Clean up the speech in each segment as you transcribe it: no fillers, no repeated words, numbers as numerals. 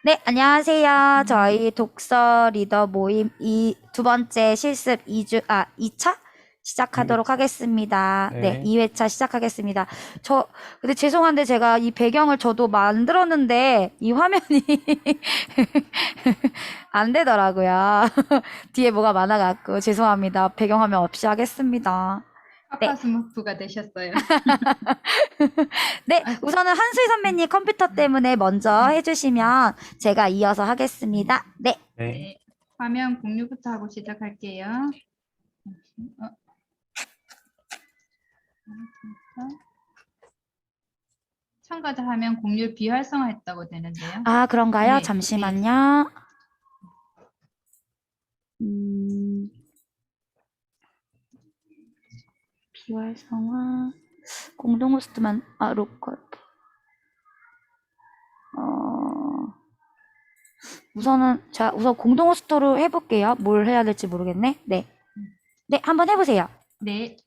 네, 안녕하세요. 저희 독서 리더 모임 두 번째 실습 2차 시작하도록 2회차. 하겠습니다. 네, 네. 2회차 시작하겠습니다. 근데 죄송한데 제가 이 배경을 저도 만들었는데 이 화면이 안 되더라고요. 뒤에 뭐가 많아갖고 죄송합니다. 배경화면 없이 하겠습니다. 네. 파파스머프가 되셨어요. 네, 아, 우선은 한수희 선배님 컴퓨터 때문에 먼저 해주시면 제가 이어서 하겠습니다. 네. 네. 네, 화면 공유부터 하고 시작할게요. 참가자 화면 공유 비활성화했다고 되는데요. 아, 그런가요? 네, 잠시만요. 음, 비활성화, 공동 호스트만, 로컬. 우선 공동 호스트로 해볼게요. 뭘 해야 될지 모르겠네. 네. 네, 한번 해보세요. 네,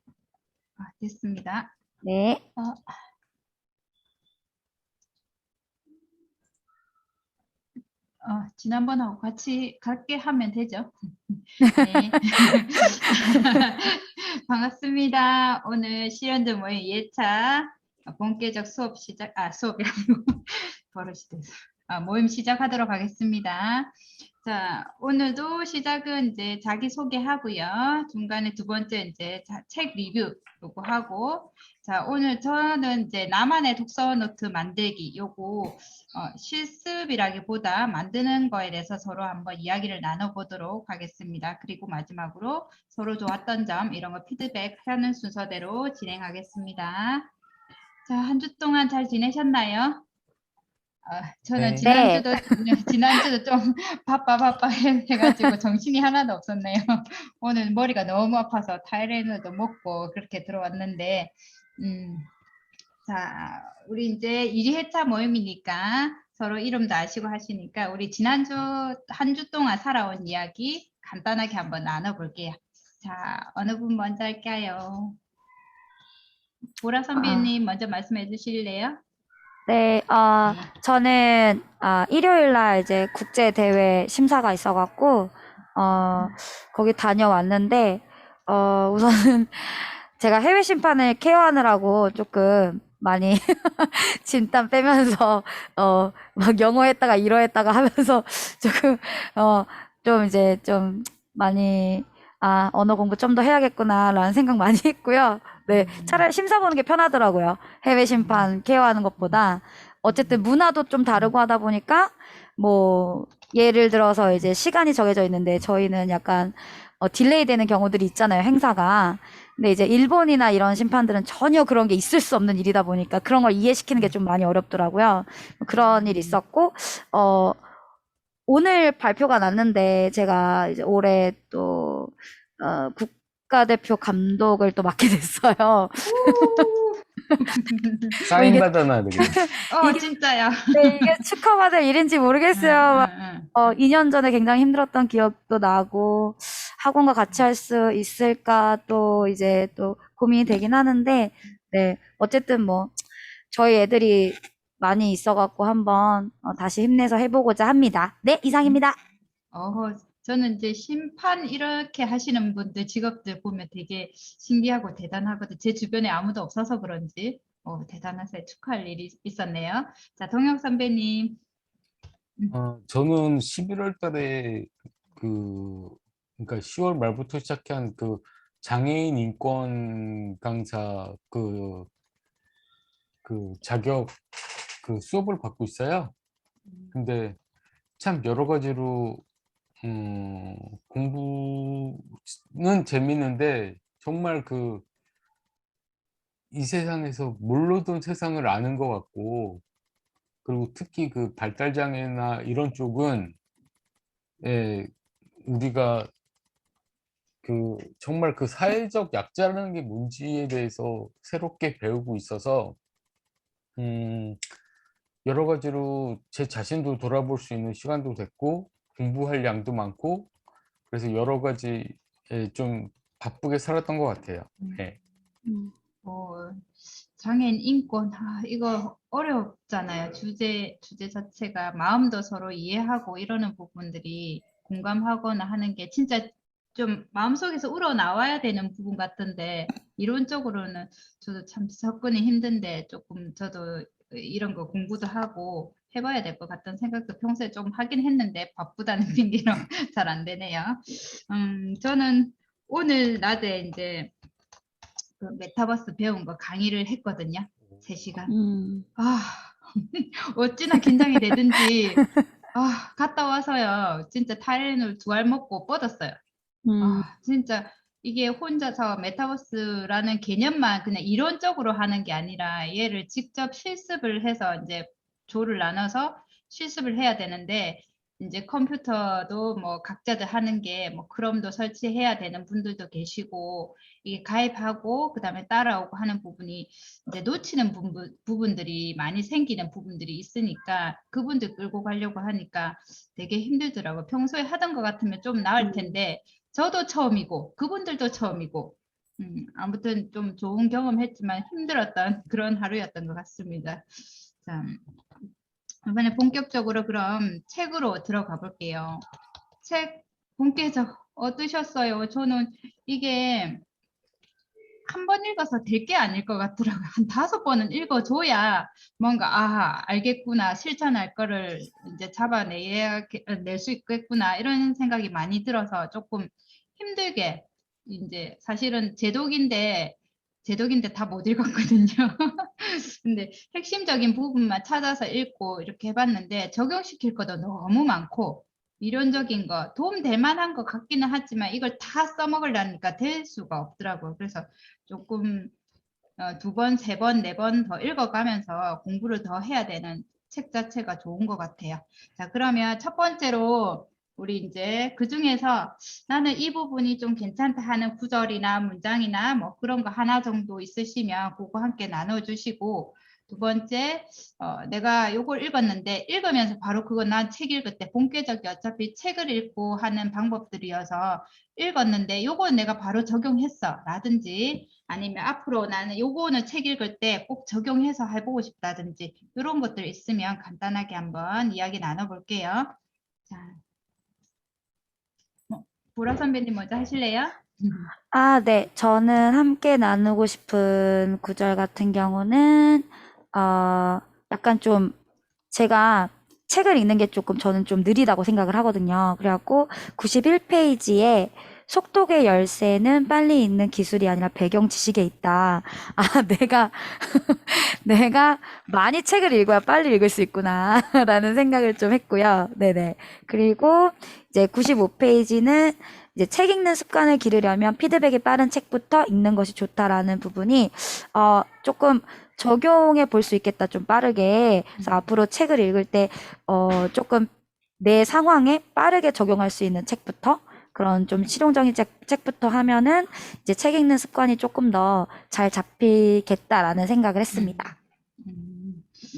됐습니다. 네. 지난번하고 같게 하면 되죠. 네. 반갑습니다. 오늘 실현들 모임 2차 본격적 수업이 아니고 버릇이 돼서. 모임 시작하도록 하겠습니다. 자, 오늘도 시작은 이제 자기소개하고요. 중간에 두 번째 이제 책 리뷰 요거 하고, 자, 오늘 저는 이제 나만의 독서 노트 만들기 요거 실습이라기보다 만드는 거에 대해서 서로 한번 이야기를 나눠보도록 하겠습니다. 그리고 마지막으로 서로 좋았던 점 이런 거 피드백 하는 순서대로 진행하겠습니다. 자, 한 주 동안 잘 지내셨나요? 저는 네. 지난주도 좀 바빠 해가지고 정신이 하나도 없었네요. 오늘 머리가 너무 아파서 타이레놀도 먹고 그렇게 들어왔는데, 자, 우리 이제 1회차 모임이니까 서로 이름도 아시고 하시니까 우리 지난주 한 주 동안 살아온 이야기 간단하게 한번 나눠볼게요. 자, 어느 분 먼저 할까요? 보라 선배님 먼저 말씀해 주실래요? 네, 저는, 일요일 날 이제 국제대회 심사가 있어갖고, 거기 다녀왔는데, 우선은 제가 해외 심판을 케어하느라고 조금 많이 진땀 빼면서, 막 영어 했다가 일어 했다가 하면서 조금, 좀 이제 좀 많이, 언어 공부 좀 더 해야겠구나라는 생각 많이 했고요. 네, 차라리 심사 보는 게 편하더라고요. 해외 심판 케어하는 것보다. 어쨌든 문화도 좀 다르고 하다 보니까, 뭐, 예를 들어서 이제 시간이 정해져 있는데 저희는 약간, 딜레이 되는 경우들이 있잖아요, 행사가. 근데 이제 일본이나 이런 심판들은 전혀 그런 게 있을 수 없는 일이다 보니까 그런 걸 이해시키는 게 좀 많이 어렵더라고요. 그런 일이 있었고, 어, 오늘 발표가 났는데 제가 이제 올해 또, 국가대표 감독을 또 맡게 됐어요. 뭐 사인 이게, 받아놔야 되겠네. 이게, 진짜요. 네, 이게 축하받을 일인지 모르겠어요. 응. 2년 전에 굉장히 힘들었던 기억도 나고, 학원과 같이 할 수 있을까 또 이제 또 고민이 되긴 하는데, 네, 어쨌든 뭐, 저희 애들이 많이 있어갖고 한번 다시 힘내서 해보고자 합니다. 네, 이상입니다. 저는 이제 심판 이렇게 하시는 분들 직업들 보면 되게 신기하고 대단하거든요. 제 주변에 아무도 없어서 그런지 대단하세요. 축하할 일이 있었네요. 자, 동혁 선배님. 저는 11월 달에 그러니까 10월 말부터 시작한 그 장애인 인권 강사 그 자격 그 수업을 받고 있어요. 근데 참 여러 가지로 공부는 재밌는데 정말 이 세상에서 몰라던 세상을 아는 것 같고, 그리고 특히 그 발달장애나 이런 쪽은 예, 우리가 정말 그 사회적 약자라는 게 뭔지에 대해서 새롭게 배우고 있어서 음, 여러 가지로 제 자신도 돌아볼 수 있는 시간도 됐고 공부할 양도 많고, 그래서 여러 가지 좀 바쁘게 살았던 것 같아요. 네. 음, 어, 장애인 인권, 이거 어렵잖아요. 주제 자체가 마음도 서로 이해하고 이러는 부분들이 공감하거나 하는 게 진짜 좀 마음속에서 우러나와야 되는 부분 같은데, 이론적으로는 저도 참 접근이 힘든데 조금 저도 이런 거 공부도 하고 해봐야 될 것 같다는 생각도 평소에 좀 하긴 했는데 바쁘다는 핑계로 잘 안 되네요. 저는 오늘 낮에 이제 그 메타버스 배운 거 강의를 했거든요. 3시간. 아, 어찌나 긴장이 되든지, 갔다 와서요. 진짜 타이레놀 2알 먹고 뻗었어요. 진짜 이게 혼자서 메타버스라는 개념만 그냥 이론적으로 하는 게 아니라 얘를 직접 실습을 해서 이제 조를 나눠서 실습을 해야 되는데, 이제 컴퓨터도 뭐 각자들 하는 게 뭐 크롬도 설치해야 되는 분들도 계시고, 이게 가입하고 그다음에 따라오고 하는 부분이 이제 놓치는 부분들이 많이 생기는 부분들이 있으니까 그분들 끌고 가려고 하니까 되게 힘들더라고요. 평소에 하던 것 같으면 좀 나을 텐데 저도 처음이고 그분들도 처음이고, 아무튼 좀 좋은 경험했지만 힘들었던 그런 하루였던 것 같습니다. 자, 이번에 본격적으로 그럼 책으로 들어가 볼게요. 책 본격적 어떠셨어요? 저는 이게 한 번 읽어서 될 게 아닐 것 같더라고요. 한 5번은 읽어줘야 뭔가 알겠구나, 실천할 거를 이제 낼 수 있겠구나 이런 생각이 많이 들어서 조금 힘들게, 이제 사실은 제독인데 다 못 읽었거든요. 근데 핵심적인 부분만 찾아서 읽고 이렇게 해봤는데 적용시킬 것도 너무 많고 이론적인 거 도움 될 만한 것 같기는 하지만 이걸 다 써먹으려니까 될 수가 없더라고요. 그래서 조금 2번, 3번, 4번 더 읽어가면서 공부를 더 해야 되는 책 자체가 좋은 것 같아요. 자, 그러면 첫 번째로 우리 이제 그 중에서 나는 이 부분이 좀 괜찮다 하는 구절이나 문장이나 뭐 그런 거 하나 정도 있으시면 그거 함께 나눠주시고, 두 번째, 내가 요걸 읽었는데 읽으면서 바로 그거 난 책 읽을 때 본격적이 어차피 책을 읽고 하는 방법들이어서 읽었는데 요거 내가 바로 적용했어 라든지, 아니면 앞으로 나는 요거는 책 읽을 때 꼭 적용해서 해보고 싶다든지 이런 것들 있으면 간단하게 한번 이야기 나눠볼게요. 자, 보라 선배님 먼저 하실래요? 네. 저는 함께 나누고 싶은 구절 같은 경우는, 약간 좀, 제가 책을 읽는 게 조금 저는 좀 느리다고 생각을 하거든요. 그래갖고 91페이지에 속독의 열쇠는 빨리 읽는 기술이 아니라 배경 지식에 있다. 내가 많이 책을 읽어야 빨리 읽을 수 있구나. 라는 생각을 좀 했고요. 네네. 그리고 이제 95페이지는 이제 책 읽는 습관을 기르려면 피드백이 빠른 책부터 읽는 것이 좋다라는 부분이, 조금 적용해 볼 수 있겠다. 좀 빠르게. 그래서 앞으로 책을 읽을 때, 조금 내 상황에 빠르게 적용할 수 있는 책부터, 그런 좀 실용적인 책부터 하면은 이제 책 읽는 습관이 조금 더 잘 잡히겠다라는 생각을 했습니다.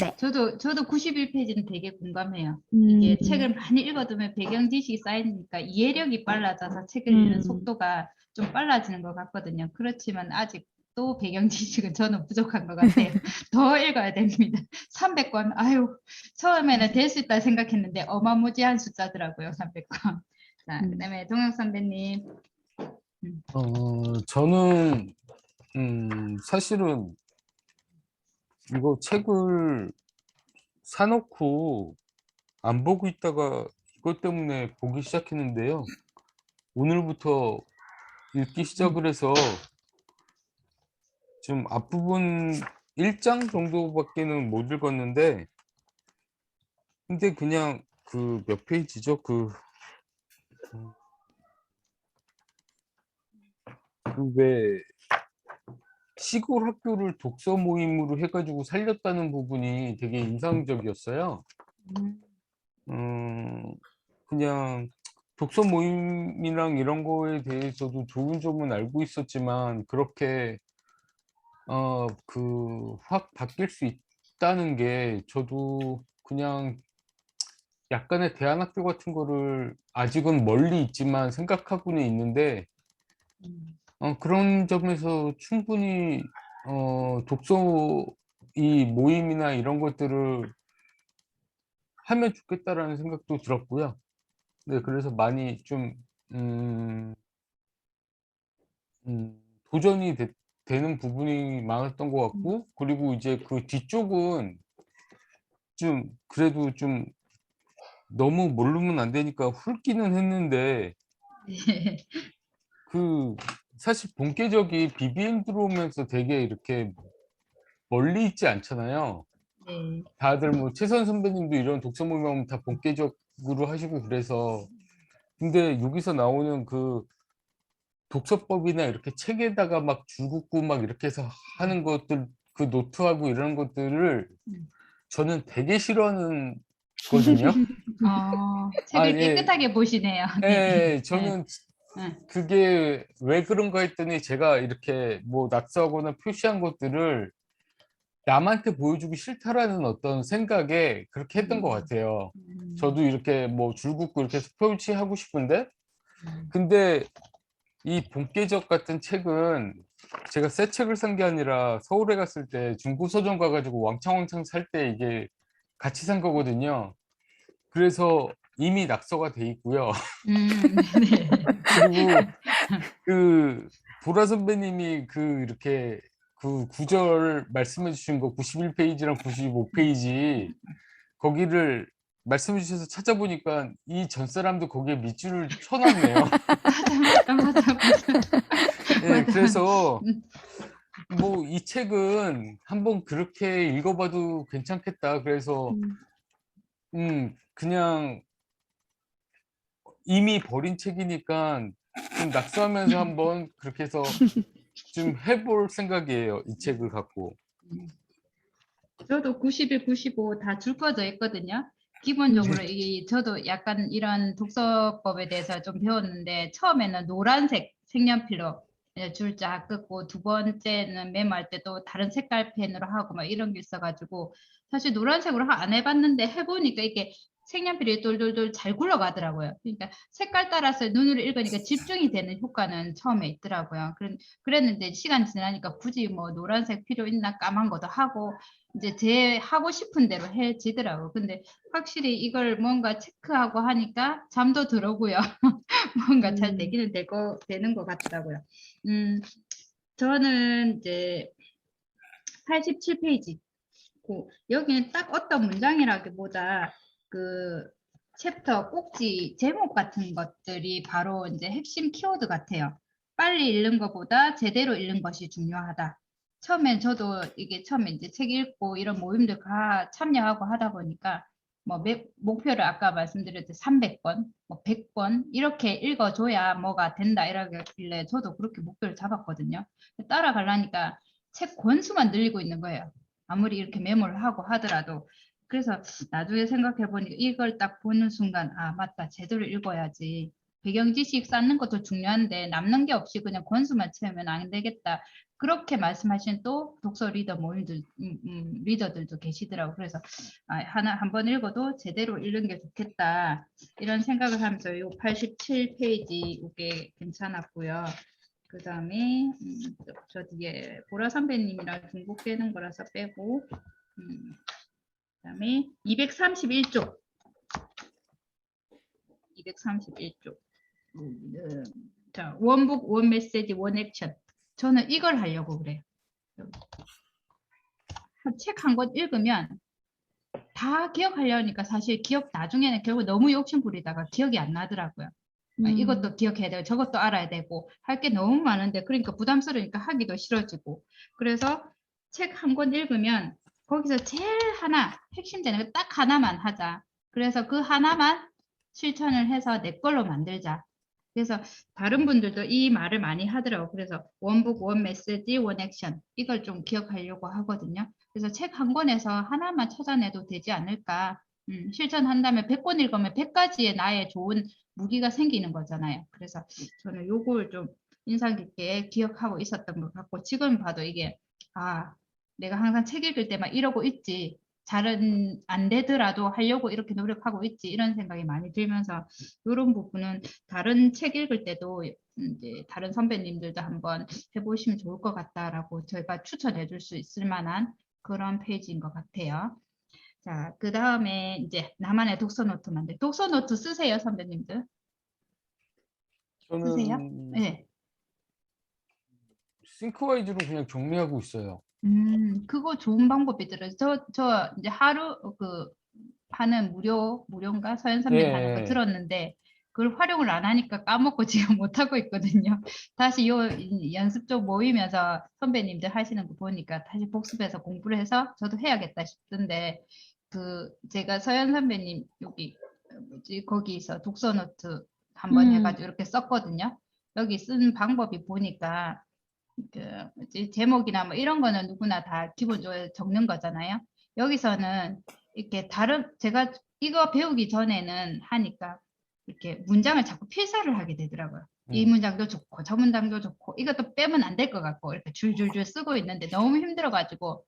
네. 저도 91페이지는 되게 공감해요. 이게 책을 많이 읽어두면 배경 지식이 쌓이니까 이해력이 빨라져서 책을 읽는 속도가 좀 빨라지는 것 같거든요. 그렇지만 아직도 배경 지식은 저는 부족한 것 같아요. 더 읽어야 됩니다. 300권, 처음에는 될 수 있다 생각했는데 어마무지한 숫자더라고요, 300권. 자, 그다음에 동영 선배님. 저는 사실은 이거 책을 사놓고 안 보고 있다가 이것 때문에 보기 시작했는데요. 오늘부터 읽기 시작을 해서 좀 앞부분 1장 정도밖에는 못 읽었는데, 근데 그냥 그 몇 페이지죠? 왜 시골 학교를 독서 모임으로 해가지고 살렸다는 부분이 되게 인상적이었어요. 그냥 독서 모임이랑 이런 거에 대해서도 좋은 점은 알고 있었지만 그렇게 확 바뀔 수 있다는 게, 저도 그냥 약간의 대안학교 같은 거를 아직은 멀리 있지만 생각하고는 있는데, 그런 점에서 충분히 독서 이 모임이나 이런 것들을 하면 좋겠다라는 생각도 들었고요. 네, 그래서 많이 좀 음, 도전이 되는 부분이 많았던 것 같고, 그리고 이제 그 뒤쪽은 좀 그래도 좀 너무 모르면 안 되니까 훑기는 했는데, 네. 그 사실 본계적이 BBM 들어오면서 되게 이렇게 멀리 있지 않잖아요. 네. 다들 뭐 최선 선배님도 이런 독서 모임 하면 다 본계적으로 하시고 그래서, 근데 여기서 나오는 그 독서법이나 이렇게 책에다가 막 줄 긋고 막 이렇게 해서 하는 것들, 그 노트하고 이런 것들을 음. 저는 되게 싫어하는 거든요. 아, 책을 예, 깨끗하게 보시네요. 네. 예, 네. 저는 네. 그게 왜 그런가 했더니 제가 이렇게 뭐 낙서하거나 표시한 것들을 남한테 보여주기 싫다라는 어떤 생각에 그렇게 했던 것 같아요. 저도 이렇게 뭐 줄 긋고 이렇게 해서 표시하고 싶은데, 근데 이 본계적 같은 책은 제가 새 책을 산 게 아니라 서울에 갔을 때 중고 서점 가가지고 왕창왕창 살 때 이게 같이 산 거거든요. 그래서 이미 낙서가 돼 있고요. 네. 그리고 그 보라 선배님이 그 이렇게 그 구절 말씀해 주신 거 91페이지랑 95페이지 거기를 말씀해 주셔서 찾아보니까 이 전 사람도 거기에 밑줄을 쳐놨네요. 맞아. 예, 맞아. 그래서 음, 뭐 이 책은 한번 그렇게 읽어봐도 괜찮겠다. 그래서 그냥 이미 버린 책이니까 좀 낙서하면서 한번 그렇게 해서 좀 해볼 생각이에요. 이 책을 갖고. 저도 91, 95 다 줄 꺼져 있거든요. 기본적으로 저도 약간 이런 독서법에 대해서 좀 배웠는데 처음에는 노란색 색연필로 줄쫙 긋고 두 번째는 메모할 때도 다른 색깔 펜으로 하고 막 이런 게 있어가지고 사실 노란색으로 안 해봤는데 해보니까 이게 색연필이 돌돌돌 잘 굴러가더라고요. 그러니까 색깔 따라서 눈으로 읽으니까 집중이 되는 효과는 처음에 있더라고요. 그랬는데 시간 지나니까 굳이 뭐 노란색 필요 있나 까만 것도 하고 이제 제 하고 싶은 대로 해지더라고요. 근데 확실히 이걸 뭔가 체크하고 하니까 잠도 들어오고요. 뭔가 잘 되기는 되는 것 같더라고요. 음, 저는 이제 87페이지. 여기는 딱 어떤 문장이라기보다 그 챕터 꼭지 제목 같은 것들이 바로 이제 핵심 키워드 같아요. 빨리 읽는 것보다 제대로 읽는 것이 중요하다. 처음엔 저도 이게 처음에 이제 책 읽고 이런 모임들 참여하고 하다 보니까 뭐 목표를 아까 말씀드렸듯이 300권, 뭐 100권 이렇게 읽어줘야 뭐가 된다 이러길래 저도 그렇게 목표를 잡았거든요. 따라가려니까 책 권수만 늘리고 있는 거예요. 아무리 이렇게 메모를 하고 하더라도. 그래서 나중에 생각해 보니까 이걸 딱 보는 순간 아 맞다 제대로 읽어야지. 배경 지식 쌓는 것도 중요한데 남는 게 없이 그냥 권수만 채우면 안 되겠다. 그렇게 말씀하신 또 독서 리더 모임들 리더들도 계시더라고. 그래서 한 번 읽어도 제대로 읽는 게 좋겠다. 이런 생각을 하면서 이 87페이지 이게 괜찮았고요. 그 다음에 저 뒤에 보라 선배님이랑 중복되는 거라서 빼고 그 다음에 231쪽 231쪽 자 원북 원 메시지 원 액션 저는 이걸 하려고 그래요. 책 한 권 읽으면 다 기억하려니까 사실 기억 나중에는 결국 너무 욕심 부리다가 기억이 안 나더라고요. 이것도 기억해야 되고 저것도 알아야 되고 할 게 너무 많은데 그러니까 부담스러우니까 하기도 싫어지고 그래서 책 한 권 읽으면 거기서 제일 하나 핵심되는 거 딱 하나만 하자. 그래서 그 하나만 실천을 해서 내 걸로 만들자. 그래서 다른 분들도 이 말을 많이 하더라고요. 그래서 원북, 원 메시지, 원 액션 이걸 좀 기억하려고 하거든요. 그래서 책 한 권에서 하나만 찾아내도 되지 않을까. 실천한다면 100권 읽으면 100가지의 나의 좋은 무기가 생기는 거잖아요. 그래서 저는 요걸 좀 인상 깊게 기억하고 있었던 것 같고 지금 봐도 이게 아 내가 항상 책 읽을 때만 이러고 있지 잘은 안 되더라도 하려고 이렇게 노력하고 있지 이런 생각이 많이 들면서 이런 부분은 다른 책 읽을 때도 이제 다른 선배님들도 한번 해보시면 좋을 것 같다라고 저희가 추천해 줄 수 있을 만한 그런 페이지인 것 같아요. 자, 그 다음에 이제 나만의 독서 노트 만들. 독서 노트 쓰세요, 선배님들? 쓰세요? 저는 네. 싱크와이즈로 그냥 정리하고 있어요. 그거 좋은 방법이더라고요. 저 이제 하루 하는 무료인가? 서현 선배님 하는 거 예. 들었는데 그걸 활용을 안 하니까 까먹고 지금 못 하고 있거든요. 다시 연습 좀 모이면서 선배님들 하시는 거 보니까 다시 복습해서 공부를 해서 저도 해야겠다 싶던데 제가 서현 선배님 여기 뭐지 거기서 독서 노트 한번 해가지고 이렇게 썼거든요. 여기 쓴 방법이 보니까 뭐지 제목이나 뭐 이런 거는 누구나 다 기본적으로 적는 거잖아요. 여기서는 이렇게 제가 이거 배우기 전에는 하니까 이렇게 문장을 자꾸 필사를 하게 되더라고요. 이 문장도 좋고 저 문장도 좋고 이것도 빼면 안 될 것 같고 이렇게 줄줄줄 쓰고 있는데 너무 힘들어가지고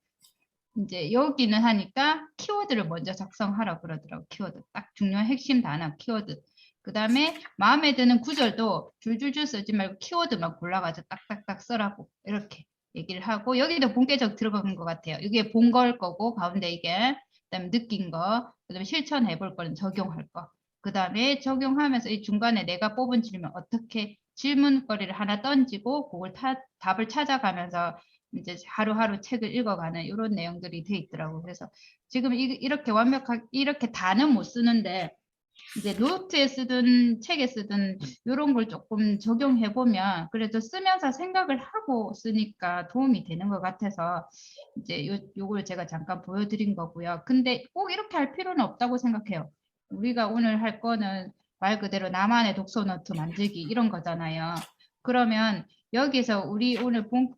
이제 여기는 하니까 키워드를 먼저 작성하라 그러더라고. 키워드 딱 중요한 핵심 단어 키워드. 그 다음에 마음에 드는 구절도 줄줄줄 쓰지 말고 키워드만 골라가지고 딱딱딱 써라고 이렇게 얘기를 하고 여기도 본계적 들어가는 것 같아요. 이게 본 걸 거고 가운데 이게 그다음에 느낀 거, 그다음에 실천해 볼 거는 적용할 거. 그 다음에 적용하면서 이 중간에 내가 뽑은 질문 어떻게 질문거리를 하나 던지고 그걸 답을 찾아가면서 이제 하루하루 책을 읽어가는 이런 내용들이 돼 있더라고요. 그래서 지금 이렇게 완벽하게 이렇게 다는 못 쓰는데 이제 노트에 쓰든 책에 쓰든 이런 걸 조금 적용해 보면 그래도 쓰면서 생각을 하고 쓰니까 도움이 되는 것 같아서 이제 요걸 제가 잠깐 보여드린 거고요. 근데 꼭 이렇게 할 필요는 없다고 생각해요. 우리가 오늘 할 거는 말 그대로 나만의 독서 노트 만들기 이런 거잖아요. 그러면 여기서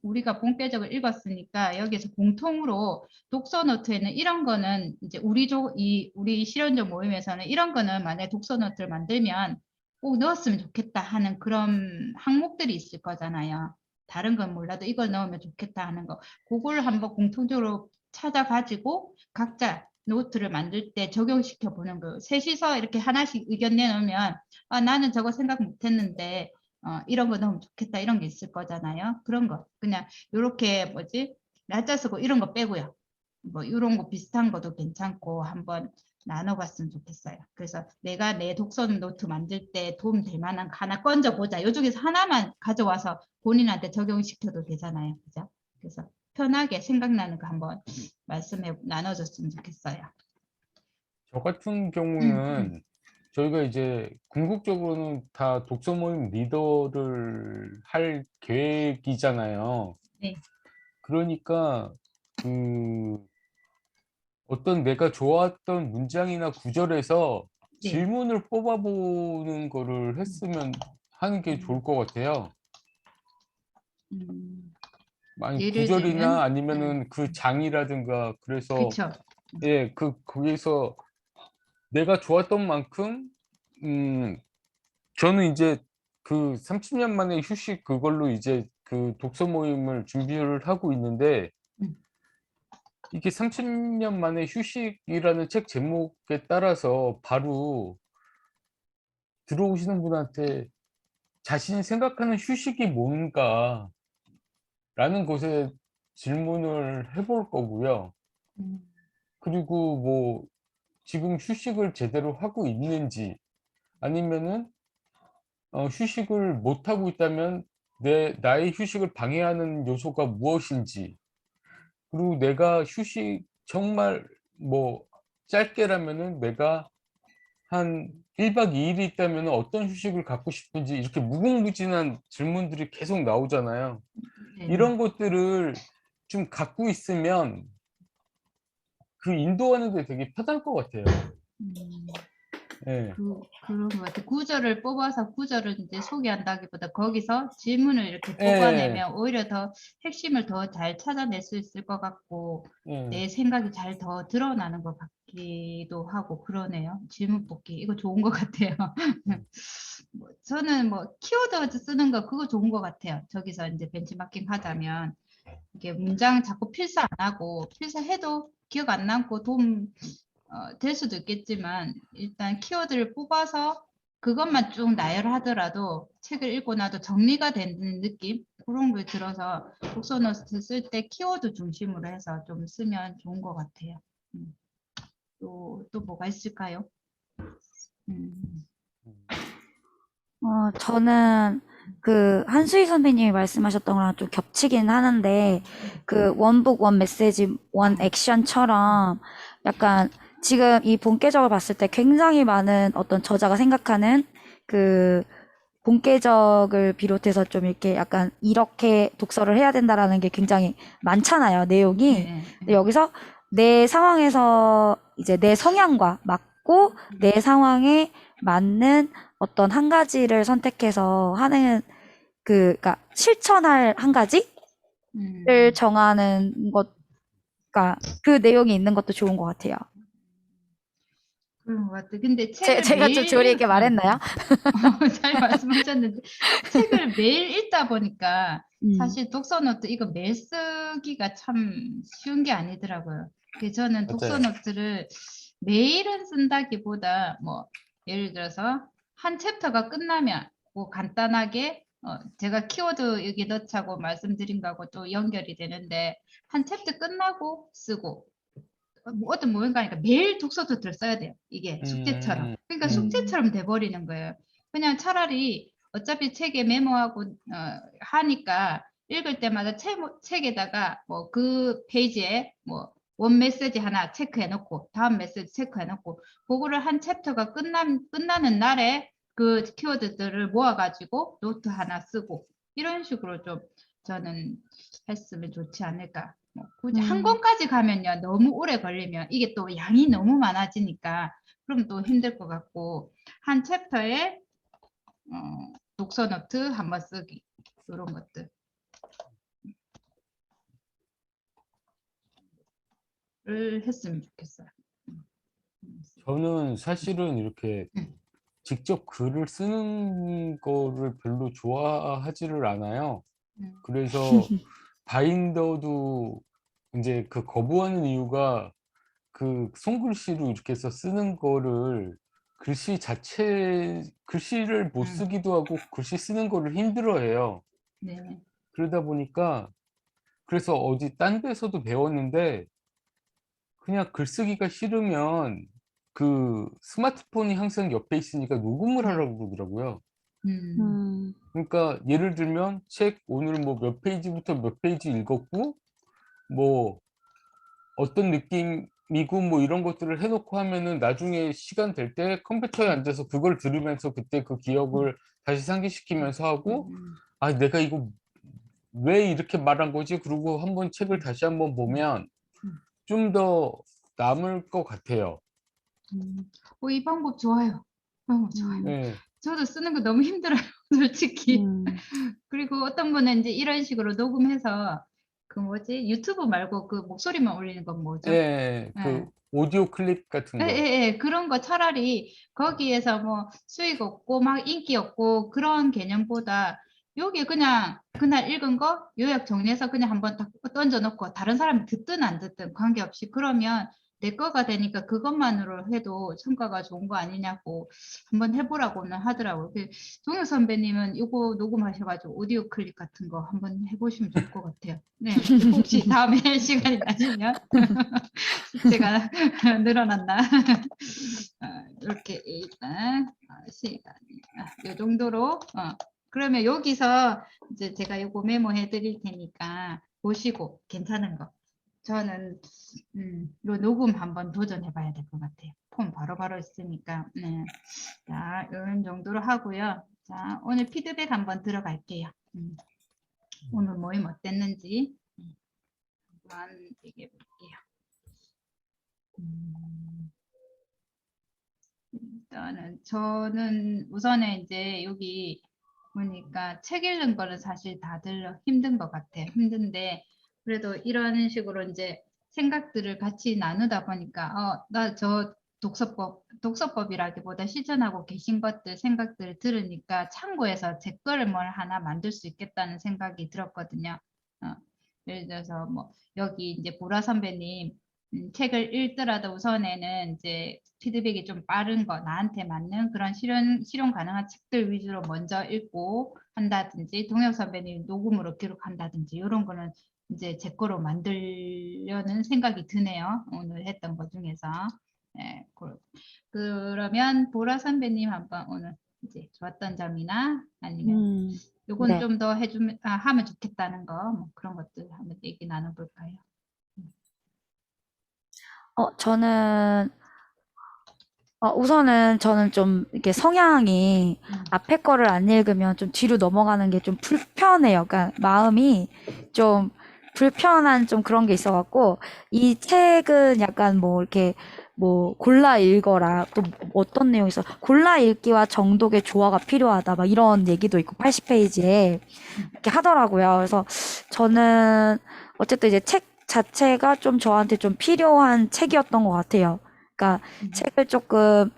우리가 본격적으로 읽었으니까 여기서 공통으로 독서 노트에는 이런 거는 이제 우리 실현적 모임에서는 이런 거는 만약에 독서 노트를 만들면 꼭 넣었으면 좋겠다 하는 그런 항목들이 있을 거잖아요. 다른 건 몰라도 이걸 넣으면 좋겠다 하는 거. 그걸 한번 공통적으로 찾아가지고 각자 노트를 만들 때 적용시켜 보는 거. 셋이서 이렇게 하나씩 의견 내놓으면 아, 나는 저거 생각 못했는데 이런 거 넣으면 좋겠다 이런 게 있을 거잖아요. 그런 거 그냥 이렇게 뭐지 날짜 쓰고 이런 거 빼고요. 뭐 이런 거 비슷한 것도 괜찮고 한번 나눠봤으면 좋겠어요. 그래서 내가 내 독서 노트 만들 때 도움 될 만한 거 하나 건져보자. 이 중에서 하나만 가져와서 본인한테 적용시켜도 되잖아요. 그죠? 그래서 편하게 생각나는 거 한번 나눠줬으면 좋겠어요. 저 같은 음. 경우는 저희가 이제 궁극적으로는 다 독서 모임 리더를 할 계획이잖아요. 네. 그러니까 어떤 내가 좋았던 문장이나 구절에서 네. 질문을 뽑아보는 거를 했으면 하는 게 좋을 것 같아요. 아니 예를 구절이나 들면 아니면은 그 장이라든가 그래서 그쵸. 예, 거기서 내가 좋았던 만큼 저는 이제 그 30년 만에 휴식 그걸로 이제 그 독서 모임을 준비를 하고 있는데 음. 이게 30년 만에 휴식이라는 책 제목에 따라서 바로 들어오시는 분한테 자신이 생각하는 휴식이 뭔가 라는 것에 질문을 해볼 거고요. 음. 그리고 뭐 지금 휴식을 제대로 하고 있는지 아니면은 휴식을 못 하고 있다면 나의 휴식을 방해하는 요소가 무엇인지, 그리고 내가 휴식 정말 뭐 짧게라면은 내가 한 1박 2일이 있다면 어떤 휴식을 갖고 싶은지, 이렇게 무궁무진한 질문들이 계속 나오잖아요. 네네. 이런 것들을 좀 갖고 있으면 그 인도하는 데 되게 편할 것 같아요. 예. 그런 것 같아. 구절을 뽑아서 구절을 이제 소개한다기보다 거기서 질문을 이렇게 예. 뽑아내면 오히려 더 핵심을 더 잘 찾아낼 수 있을 것 같고 예. 내 생각이 잘 더 드러나는 것 같기도 하고 그러네요. 질문 뽑기 이거 좋은 것 같아요. 저는 뭐 키워드 쓰는 거 그거 좋은 것 같아요. 저기서 이제 벤치마킹 하자면 이게 문장 자꾸 필사 안 하고 필사해도 기억 안 남고 도움 될 수도 있겠지만 일단 키워드를 뽑아서 그것만 쭉 나열하더라도 책을 읽고 나도 정리가 되는 느낌 그런 걸 들어서 독서 노트 쓸 때 키워드 중심으로 해서 좀 쓰면 좋은 것 같아요. 또 뭐가 있을까요? 저는 그 한수희 선배님이 말씀하셨던 거랑 좀 겹치긴 하는데 그 원북 원 메시지 원 액션처럼 약간 지금 이 본계적을 봤을 때 굉장히 많은 어떤 저자가 생각하는 그 본계적을 비롯해서 좀 이렇게 약간 이렇게 독서를 해야 된다라는 게 굉장히 많잖아요, 내용이. 네. 근데 여기서 내 상황에서 이제 내 성향과 맞고 내 상황에 맞는 어떤 한 가지를 선택해서 하는 그러니까 실천할 한 가지를 정하는 것, 그러니까 그 내용이 있는 것도 좋은 것 같아요. 그런 것 같아. 근데 책을 제가 좀 매일 조리 있게 말했나요? 잘 말씀하셨는데 책을 매일 읽다 보니까 음. 사실 독서 노트 이거 매일 쓰기가 참 쉬운 게 아니더라고요. 그래서 저는 독서 맞아요. 노트를 매일은 쓴다기보다 뭐 예를 들어서 한 챕터가 끝나면 뭐 간단하게 제가 키워드 여기 넣자고 말씀드린 거하고 또 연결이 되는데 한 챕터 끝나고 쓰고 뭐 어떤 모임가니까 매일 독서 노트를 써야 돼요. 이게 숙제처럼. 그러니까 숙제처럼 돼버리는 거예요. 그냥 차라리 어차피 책에 메모하고 하니까 읽을 때마다 책에다가 뭐 그 페이지에 뭐 원 메시지 하나 체크해 놓고 다음 메시지 체크해 놓고 그거를 한 챕터가 끝나는 날에 그 키워드들을 모아가지고 노트 하나 쓰고 이런 식으로 좀 저는 했으면 좋지 않을까. 뭐 굳이 한 권까지 가면요 너무 오래 걸리면 이게 또 양이 너무 많아지니까 그럼 또 힘들 것 같고 한 챕터에 독서 노트 한번 쓰기 이런 것들을 했으면 좋겠어요. 저는 사실은 이렇게 음. 직접 글을 쓰는 거를 별로 좋아하지를 않아요. 그래서 바인더도 이제 그 거부하는 이유가 그 손글씨로 이렇게 해서 쓰는 거를 글씨를 못 음. 쓰기도 하고 글씨 쓰는 거를 힘들어해요. 네. 그러다 보니까 그래서 어디 딴 데서도 배웠는데 그냥 글쓰기가 싫으면 그 스마트폰이 항상 옆에 있으니까 녹음을 네. 하라고 그러더라고요. 음. 그러니까 예를 들면 책 오늘 뭐 몇 페이지부터 몇 페이지 읽었고 뭐 어떤 느낌이고 뭐 이런 것들을 해 놓고 하면은 나중에 시간 될 때 컴퓨터에 앉아서 그걸 들으면서 그때 그 기억을 다시 상기시키면서 하고 '아 내가 이거 왜 이렇게 말한 거지?' 그러고 한번 책을 다시 한번 보면 좀 더 남을 것 같아요. 이 방법 좋아요. 방법 좋아요. 네. 저도 쓰는 거 너무 힘들어요, 솔직히. 그리고 어떤 분은 이제 이런 식으로 녹음해서 그 뭐지? 유튜브 말고 그 목소리만 올리는 건 뭐죠? 예. 그 예. 오디오 클립 같은 거. 예예예. 그런 거 차라리 거기에서 뭐 수익 없고 막 인기 없고 그런 개념보다 요게 그냥 그날 읽은 거 요약 정리해서 그냥 한번 딱 던져 놓고 다른 사람이 듣든 안 듣든 관계없이 그러면 내 거가 되니까 그것만으로 해도 성과가 좋은 거 아니냐고 한번 해 보라고는 하더라고요. 그 동혁 선배님은 요거 녹음하셔 가지고 오디오 클립 같은 거 한번 해 보시면 좋을 것 같아요. 네. 혹시 다음에 시간이 나시면 숙제가 늘어났나? 이렇게 일단 시간이 이 정도로 그러면 여기서 이제 제가 요거 메모해 드릴 테니까 보시고 괜찮은 거 저는 요 녹음 한번 도전해 봐야 될 것 같아요. 폰 바로바로 있으니까 네. 자 이런 정도로 하고요. 자 오늘 피드백 한번 들어갈게요. 오늘 모임 어땠는지 한번 얘기해 볼게요. 일단은 저는 우선에 이제 여기 보니까 책 읽는 거는 사실 다들 힘든 것 같아요. 힘든데 그래도 이런 식으로 이제 생각들을 같이 나누다 보니까 나 저 독서법이라기보다 실천하고 계신 것들 생각들을 들으니까 참고해서 제 거를 뭘 하나 만들 수 있겠다는 생각이 들었거든요. 예를 들어서 뭐 여기 이제 보라 선배님 책을 읽더라도 우선에는 이제 피드백이 좀 빠른 거, 나한테 맞는 그런 실용 가능한 책들 위주로 먼저 읽고 한다든지, 동혁 선배님 녹음으로 기록한다든지, 이런 거는 이제 제 거로 만들려는 생각이 드네요. 오늘 했던 것 중에서. 네, 그러면 보라 선배님 한번 오늘 이제 좋았던 점이나 아니면 요건 네. 좀 더 해주면, 하면 좋겠다는 거, 뭐 그런 것들 한번 얘기 나눠볼까요? 저는, 우선은 저는 좀 이렇게 성향이 앞에 거를 안 읽으면 좀 뒤로 넘어가는 게 좀 불편해요. 그러니까 마음이 좀 불편한 좀 그런 게 있어갖고, 이 책은 약간 뭐 이렇게 뭐 골라 읽어라. 또 어떤 내용이 있어. 골라 읽기와 정독의 조화가 필요하다. 막 이런 얘기도 있고, 80페이지에 이렇게 하더라고요. 그래서 저는 어쨌든 이제 책 자체가 좀 저한테 좀 필요한 책이었던 것 같아요. 그러니까 책을 조금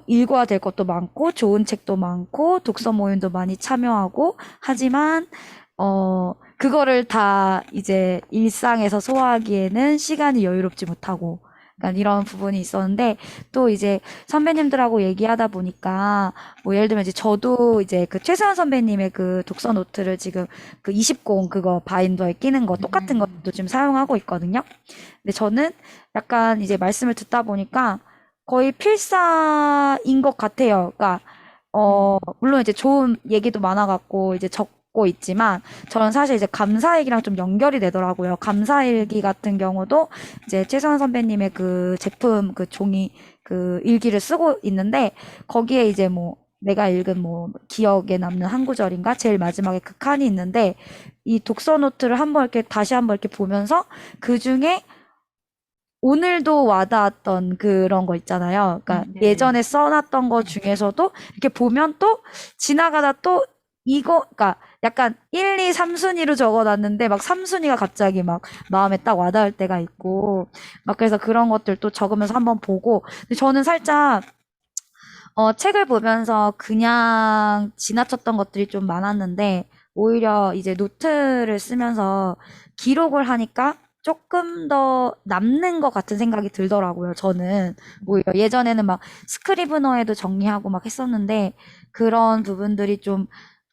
읽어야 될 것도 많고 좋은 책도 많고 독서 모임도 많이 참여하고 하지만 그거를 다 이제 일상에서 소화하기에는 시간이 여유롭지 못하고 약간 이런 부분이 있었는데 또 이제 선배님들하고 얘기하다 보니까 뭐 예를 들면 이제 저도 이제 그 최수연 선배님의 그 독서 노트를 지금 그 20권 그거 바인더에 끼는 거 똑같은 것도 지금 사용하고 있거든요. 근데 저는 약간 이제 말씀을 듣다 보니까 거의 필사인 것 같아요. 그러니까 물론 이제 좋은 얘기도 많아갖고 이제 적고 있지만 저는 사실 이제 감사일기랑 좀 연결이 되더라고요. 감사일기 같은 경우도 이제 최선 선배님의 그 제품 그 종이 그 일기를 쓰고 있는데 거기에 이제 뭐 내가 읽은 뭐 기억에 남는 한 구절인가 제일 마지막에 그 칸이 있는데 이 독서 노트를 한번 이렇게 다시 한번 이렇게 보면서 그 중에 오늘도 와닿았던 그런 거 있잖아요. 그러니까 네. 예전에 써놨던 거 중에서도 이렇게 보면 또 지나가다 또 이거, 그러니까 약간 1, 2, 3순위로 적어놨는데 막 3순위가 갑자기 막 마음에 딱 와닿을 때가 있고 막 그래서 그런 것들 또 적으면서 한번 보고 근데 저는 살짝 책을 보면서 그냥 지나쳤던 것들이 좀 많았는데, 오히려 이제 노트를 쓰면서 기록을 하니까 조금 더 남는 것 같은 생각이 들더라고요, 저는. 오히려 예전에는 막 스크리브너에도 정리하고 막 했었는데, 그런 부분들이 좀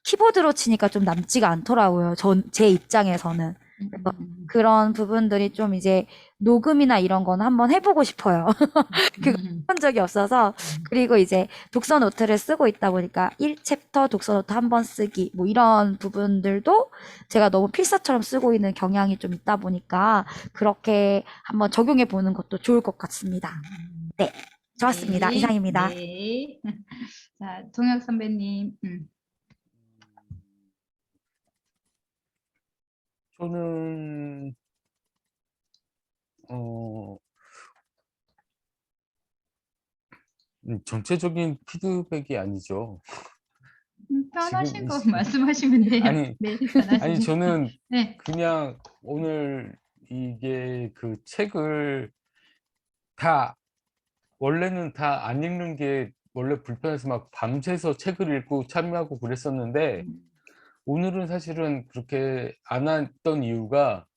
키보드로 치니까 좀 남지가 않더라고요, 제 입장에서는. 그래서 그런 부분들이 좀 이제 녹음이나 이런 건 한번 해보고 싶어요. 그거 해본 적이 없어서. 그리고 이제 독서 노트를 쓰고 있다 보니까 1챕터 독서 노트 한 번 쓰기 뭐 이런 부분들도 제가 너무 필사처럼 쓰고 있는 경향이 좀 있다 보니까 그렇게 한번 적용해 보는 것도 좋을 것 같습니다. 네, 좋았습니다. 네, 이상입니다. 네. 자, 동혁 선배님. 저는 전체적인 피드백이 아니죠. 편하신 지금 거 말씀하시면 돼요. 아니 네, 편하신 아니 저는 네. 그냥 오늘 이게 그 책을 다 원래는 다 안 읽는 게 원래 불편해서 막 밤새서 책을 읽고 참여하고 그랬었는데 오늘은 사실은 그렇게 안 했던 이유가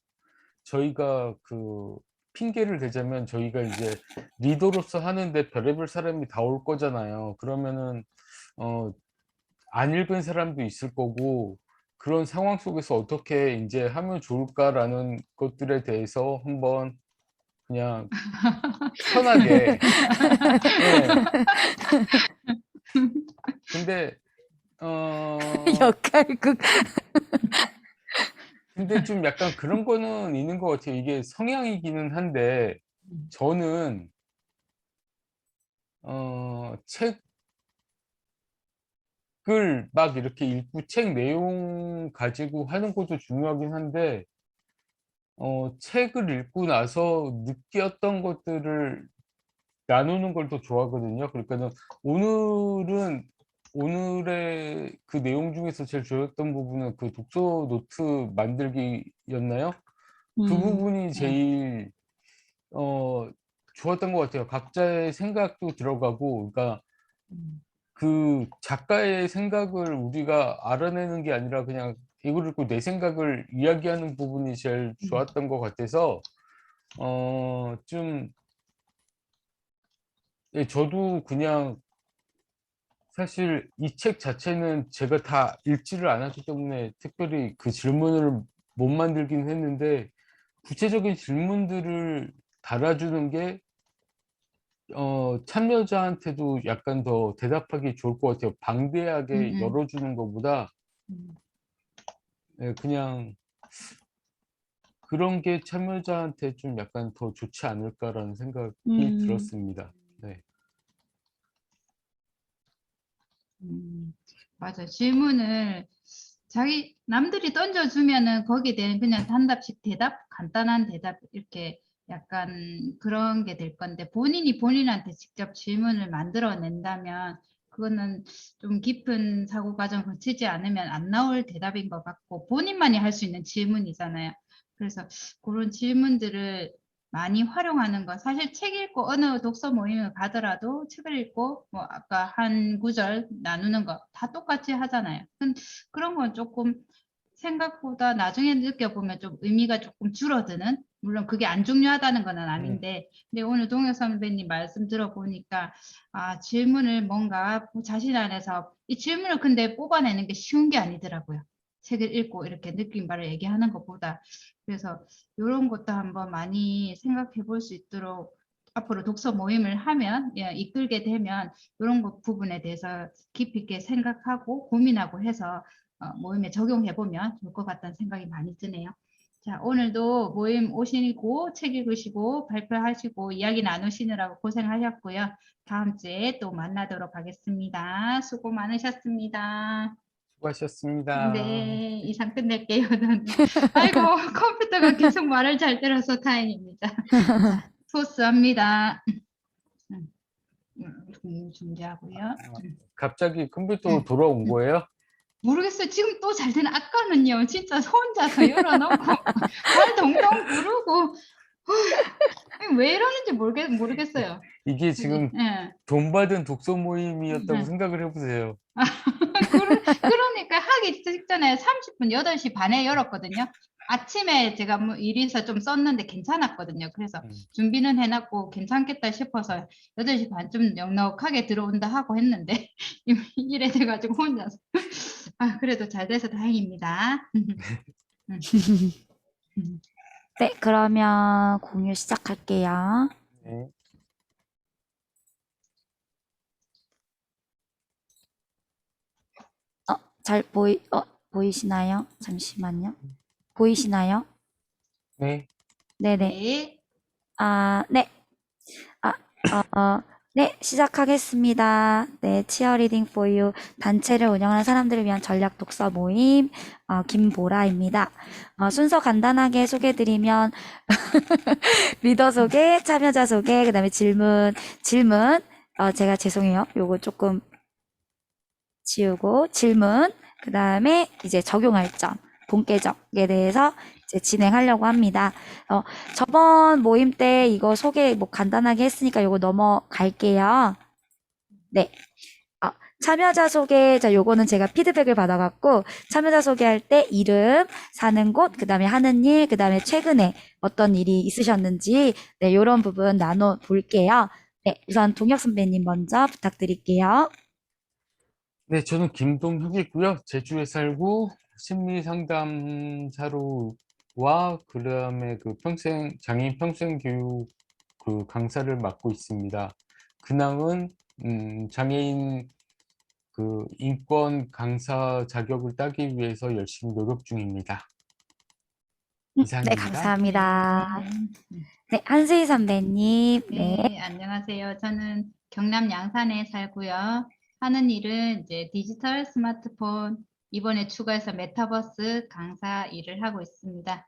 저희가 그 핑계를 대자면 저희가 이제 리더로서 하는데 별의별 사람이 다 올 거잖아요. 그러면은 안 읽은 사람도 있을 거고 그런 상황 속에서 어떻게 이제 하면 좋을까라는 것들에 대해서 한번 그냥 편하게 예. 근데 역할극. 근데 좀 약간 그런 거는 있는 것 같아요. 이게 성향이기는 한데 저는 책을 막 이렇게 읽고 책 내용 가지고 하는 것도 중요하긴 한데 책을 읽고 나서 느꼈던 것들을 나누는 걸 더 좋아하거든요. 그러니까는 오늘은 오늘의 그 내용 중에서 제일 좋았던 부분은 그 독서 노트 만들기였나요? 그 부분이 네. 제일 좋았던 것 같아요. 각자의 생각도 들어가고, 그러니까 그 작가의 생각을 우리가 알아내는 게 아니라 그냥 이걸 읽고 내 생각을 이야기하는 부분이 제일 좋았던 것 같아서 좀, 예, 저도 그냥 사실 이 책 자체는 제가 다 읽지를 않았기 때문에 특별히 그 질문을 못 만들긴 했는데 구체적인 질문들을 달아주는 게 참여자한테도 약간 더 대답하기 좋을 것 같아요. 방대하게 음. 열어주는 것보다 음. 예, 그냥 그런 게 참여자한테 좀 약간 더 좋지 않을까라는 생각이 음, 들었습니다. 네. 맞아. 질문을 자기 남들이 던져주면은 거기에 대한 그냥 단답식 대답, 간단한 대답 이렇게 약간 그런 게 될 건데 본인이 본인한테 직접 질문을 만들어낸다면 그거는 좀 깊은 사고 과정 거치지 않으면 안 나올 대답인 것 같고 본인만이 할 수 있는 질문이잖아요. 그래서 그런 질문들을 많이 활용하는 거. 사실 책 읽고 어느 독서 모임을 가더라도 책을 읽고 뭐 아까 한 구절 나누는 거 다 똑같이 하잖아요. 그런 건 조금 생각보다 나중에 느껴보면 좀 의미가 조금 줄어드는 물론 그게 안 중요하다는 건 아닌데 근데 오늘 동혁 선배님 말씀 들어보니까 아 질문을 뭔가 자신 안에서 이 질문을 근데 뽑아내는 게 쉬운 게 아니더라고요. 책을 읽고 이렇게 느낀 바를 얘기하는 것보다 그래서 이런 것도 한번 많이 생각해 볼 수 있도록 앞으로 독서 모임을 하면 예, 이끌게 되면 이런 것 부분에 대해서 깊이 있게 생각하고 고민하고 해서 모임에 적용해 보면 좋을 것 같다는 생각이 많이 드네요. 자, 오늘도 모임 오시고 책 읽으시고 발표하시고 이야기 나누시느라고 고생하셨고요. 다음 주에 또 만나도록 하겠습니다. 수고 많으셨습니다. 수고하셨습니다. 네, 이상 끝낼게요. 아이고, 컴퓨터가 계속 말을 잘 들어서 다행입니다. 자, 소스합니다. 중지하고요. 갑자기 컴퓨터 돌아온 거예요? 모르겠어요. 지금 또 잘 되는 아까는요. 진짜 혼자서 열어놓고 발 동동 구르고 왜 이러는지 모르겠어요. 이게 그지? 지금 예. 돈 받은 독서 모임이었다고 예. 생각을 해보세요. 그러니까 하기 직전에 30분 8시 반에 열었거든요. 아침에 제가 뭐 일이 있어 좀 썼는데 괜찮았거든요. 그래서 음. 준비는 해놨고 괜찮겠다 싶어서 8시 반쯤 넉넉하게 들어온다 하고 했는데 이래 돼가지고 혼자서 아 그래도 잘 돼서 다행입니다. 네, 그러면 공유 시작할게요. 네. 잘 보이시나요? 잠시만요. 보이시나요? 네. 네네. 네. 네. 아, 네, 시작하겠습니다. 네, 치어리딩 for you 단체를 운영하는 사람들을 위한 전략 독서 모임, 김보라입니다. 순서 간단하게 소개해드리면, 리더 소개, 참여자 소개, 그 다음에 질문, 제가 죄송해요. 요거 조금 지우고, 질문, 그 다음에 이제 적용할 점, 본계적에 대해서 이제 진행하려고 합니다. 저번 모임 때 이거 소개 뭐 간단하게 했으니까 이거 넘어갈게요. 네. 참여자 소개, 자, 요거는 제가 피드백을 받아갖고, 참여자 소개할 때 이름, 사는 곳, 그 다음에 하는 일, 그 다음에 최근에 어떤 일이 있으셨는지, 네, 요런 부분 나눠볼게요. 네, 우선 동혁 선배님 먼저 부탁드릴게요. 네, 저는 김동혁이고요. 제주에 살고 심리 상담사로와 그다음에 그 장애인 평생 교육 그 강사를 맡고 있습니다. 근황은 장애인 그 인권 강사 자격을 따기 위해서 열심히 노력 중입니다. 네, 이상입니다. 감사합니다. 네. 네, 한수희 선배님, 네. 네, 안녕하세요. 저는 경남 양산에 살고요. 하는 일은 이제 디지털 스마트폰 이번에 추가해서 메타버스 강사 일을 하고 있습니다.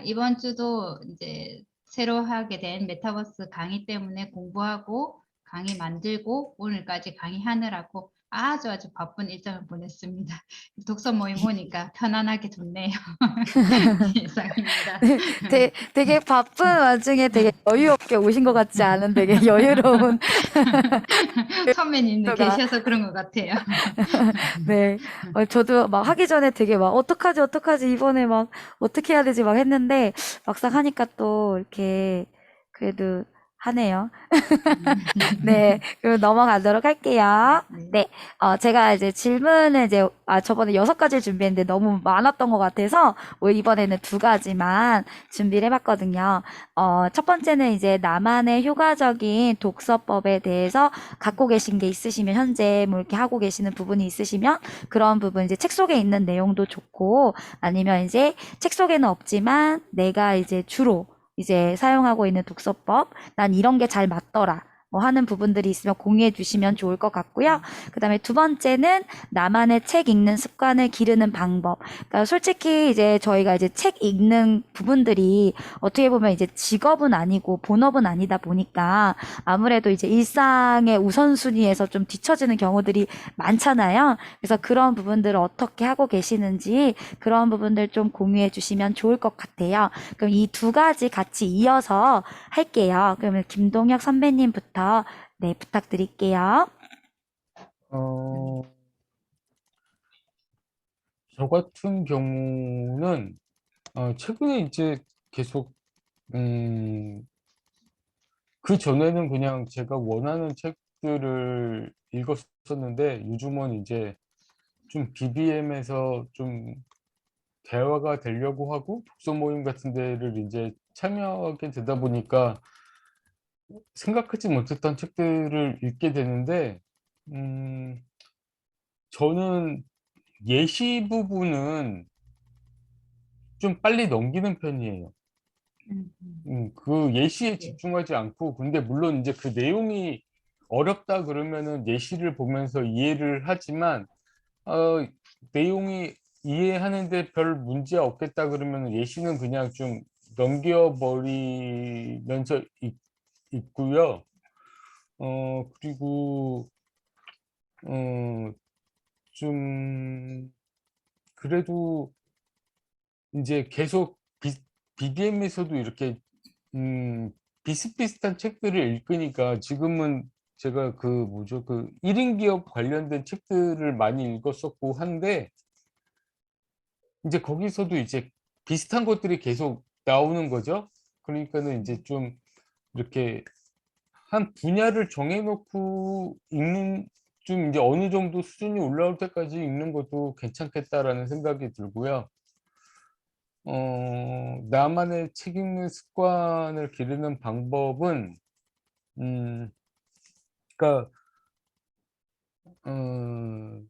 이번 주도 이제 새로 하게 된 메타버스 강의 때문에 공부하고 강의 만들고 오늘까지 강의하느라고 아주 아주 바쁜 일정을 보냈습니다. 독서 모임 오니까 편안하게 좋네요. 이상입니다. 되게 바쁜 와중에 되게 여유 없게 오신 것 같지 않은 되게 여유로운 선배님들 가 계셔서 그런 것 같아요. 네. 저도 막 하기 전에 되게 막 어떡하지 이번에 막 어떻게 해야 되지 막 했는데 막상 하니까 또 이렇게 그래도 하네요. 네, 그럼 넘어가도록 할게요. 네. 네, 제가 이제 질문을 이제, 저번에 6가지를 준비했는데 너무 많았던 것 같아서, 이번에는 2가지만 준비를 해봤거든요. 첫 번째는 이제 나만의 효과적인 독서법에 대해서 갖고 계신 게 있으시면, 현재 뭐 이렇게 하고 계시는 부분이 있으시면, 그런 부분 이제 책 속에 있는 내용도 좋고, 아니면 이제 책 속에는 없지만, 내가 이제 주로 이제 사용하고 있는 독서법, 난 이런 게 잘 맞더라. 뭐 하는 부분들이 있으면 공유해 주시면 좋을 것 같고요. 그다음에 2번째는 나만의 책 읽는 습관을 기르는 방법. 그러니까 솔직히 이제 저희가 이제 책 읽는 부분들이 어떻게 보면 이제 직업은 아니고 본업은 아니다 보니까 아무래도 이제 일상의 우선순위에서 좀 뒤처지는 경우들이 많잖아요. 그래서 그런 부분들을 어떻게 하고 계시는지 그런 부분들 좀 공유해 주시면 좋을 것 같아요. 그럼 이 2가지 같이 이어서 할게요. 그러면 김동혁 선배님부터 네, 부탁드릴게요. 어, 저 같은 경우는 최근에 이제 계속 음, 그 전에는 그냥 제가 원하는 책들을 읽었었는데 요즘은 이제 좀 BBM에서 좀 대화가 되려고 하고 독서 모임 같은 데를 이제 참여하게 되다 보니까 생각하지 못했던 책들을 읽게 되는데 음, 저는 예시 부분은 좀 빨리 넘기는 편이에요. 그 예시에 예. 집중하지 않고 근데 물론 이제 그 내용이 어렵다 그러면은 예시를 보면서 이해를 하지만 내용이 이해하는데 별 문제 없겠다 그러면 예시는 그냥 좀 넘겨버리면서 있고요. 그리고 좀 그래도 이제 계속 BDM에서도 이렇게 비슷비슷한 책들을 읽으니까 지금은 제가 그 뭐죠 그 1인 기업 관련된 책들을 많이 읽었었고 한데 이제 거기서도 이제 비슷한 것들이 계속 나오는 거죠. 그러니까는 이제 좀 이렇게 한 분야를 정해놓고 읽는 좀 이제 어느 정도 수준이 올라올 때까지 읽는 것도 괜찮겠다라는 생각이 들고요. 나만의 책 읽는 습관을 기르는 방법은 음, 그러니까 어,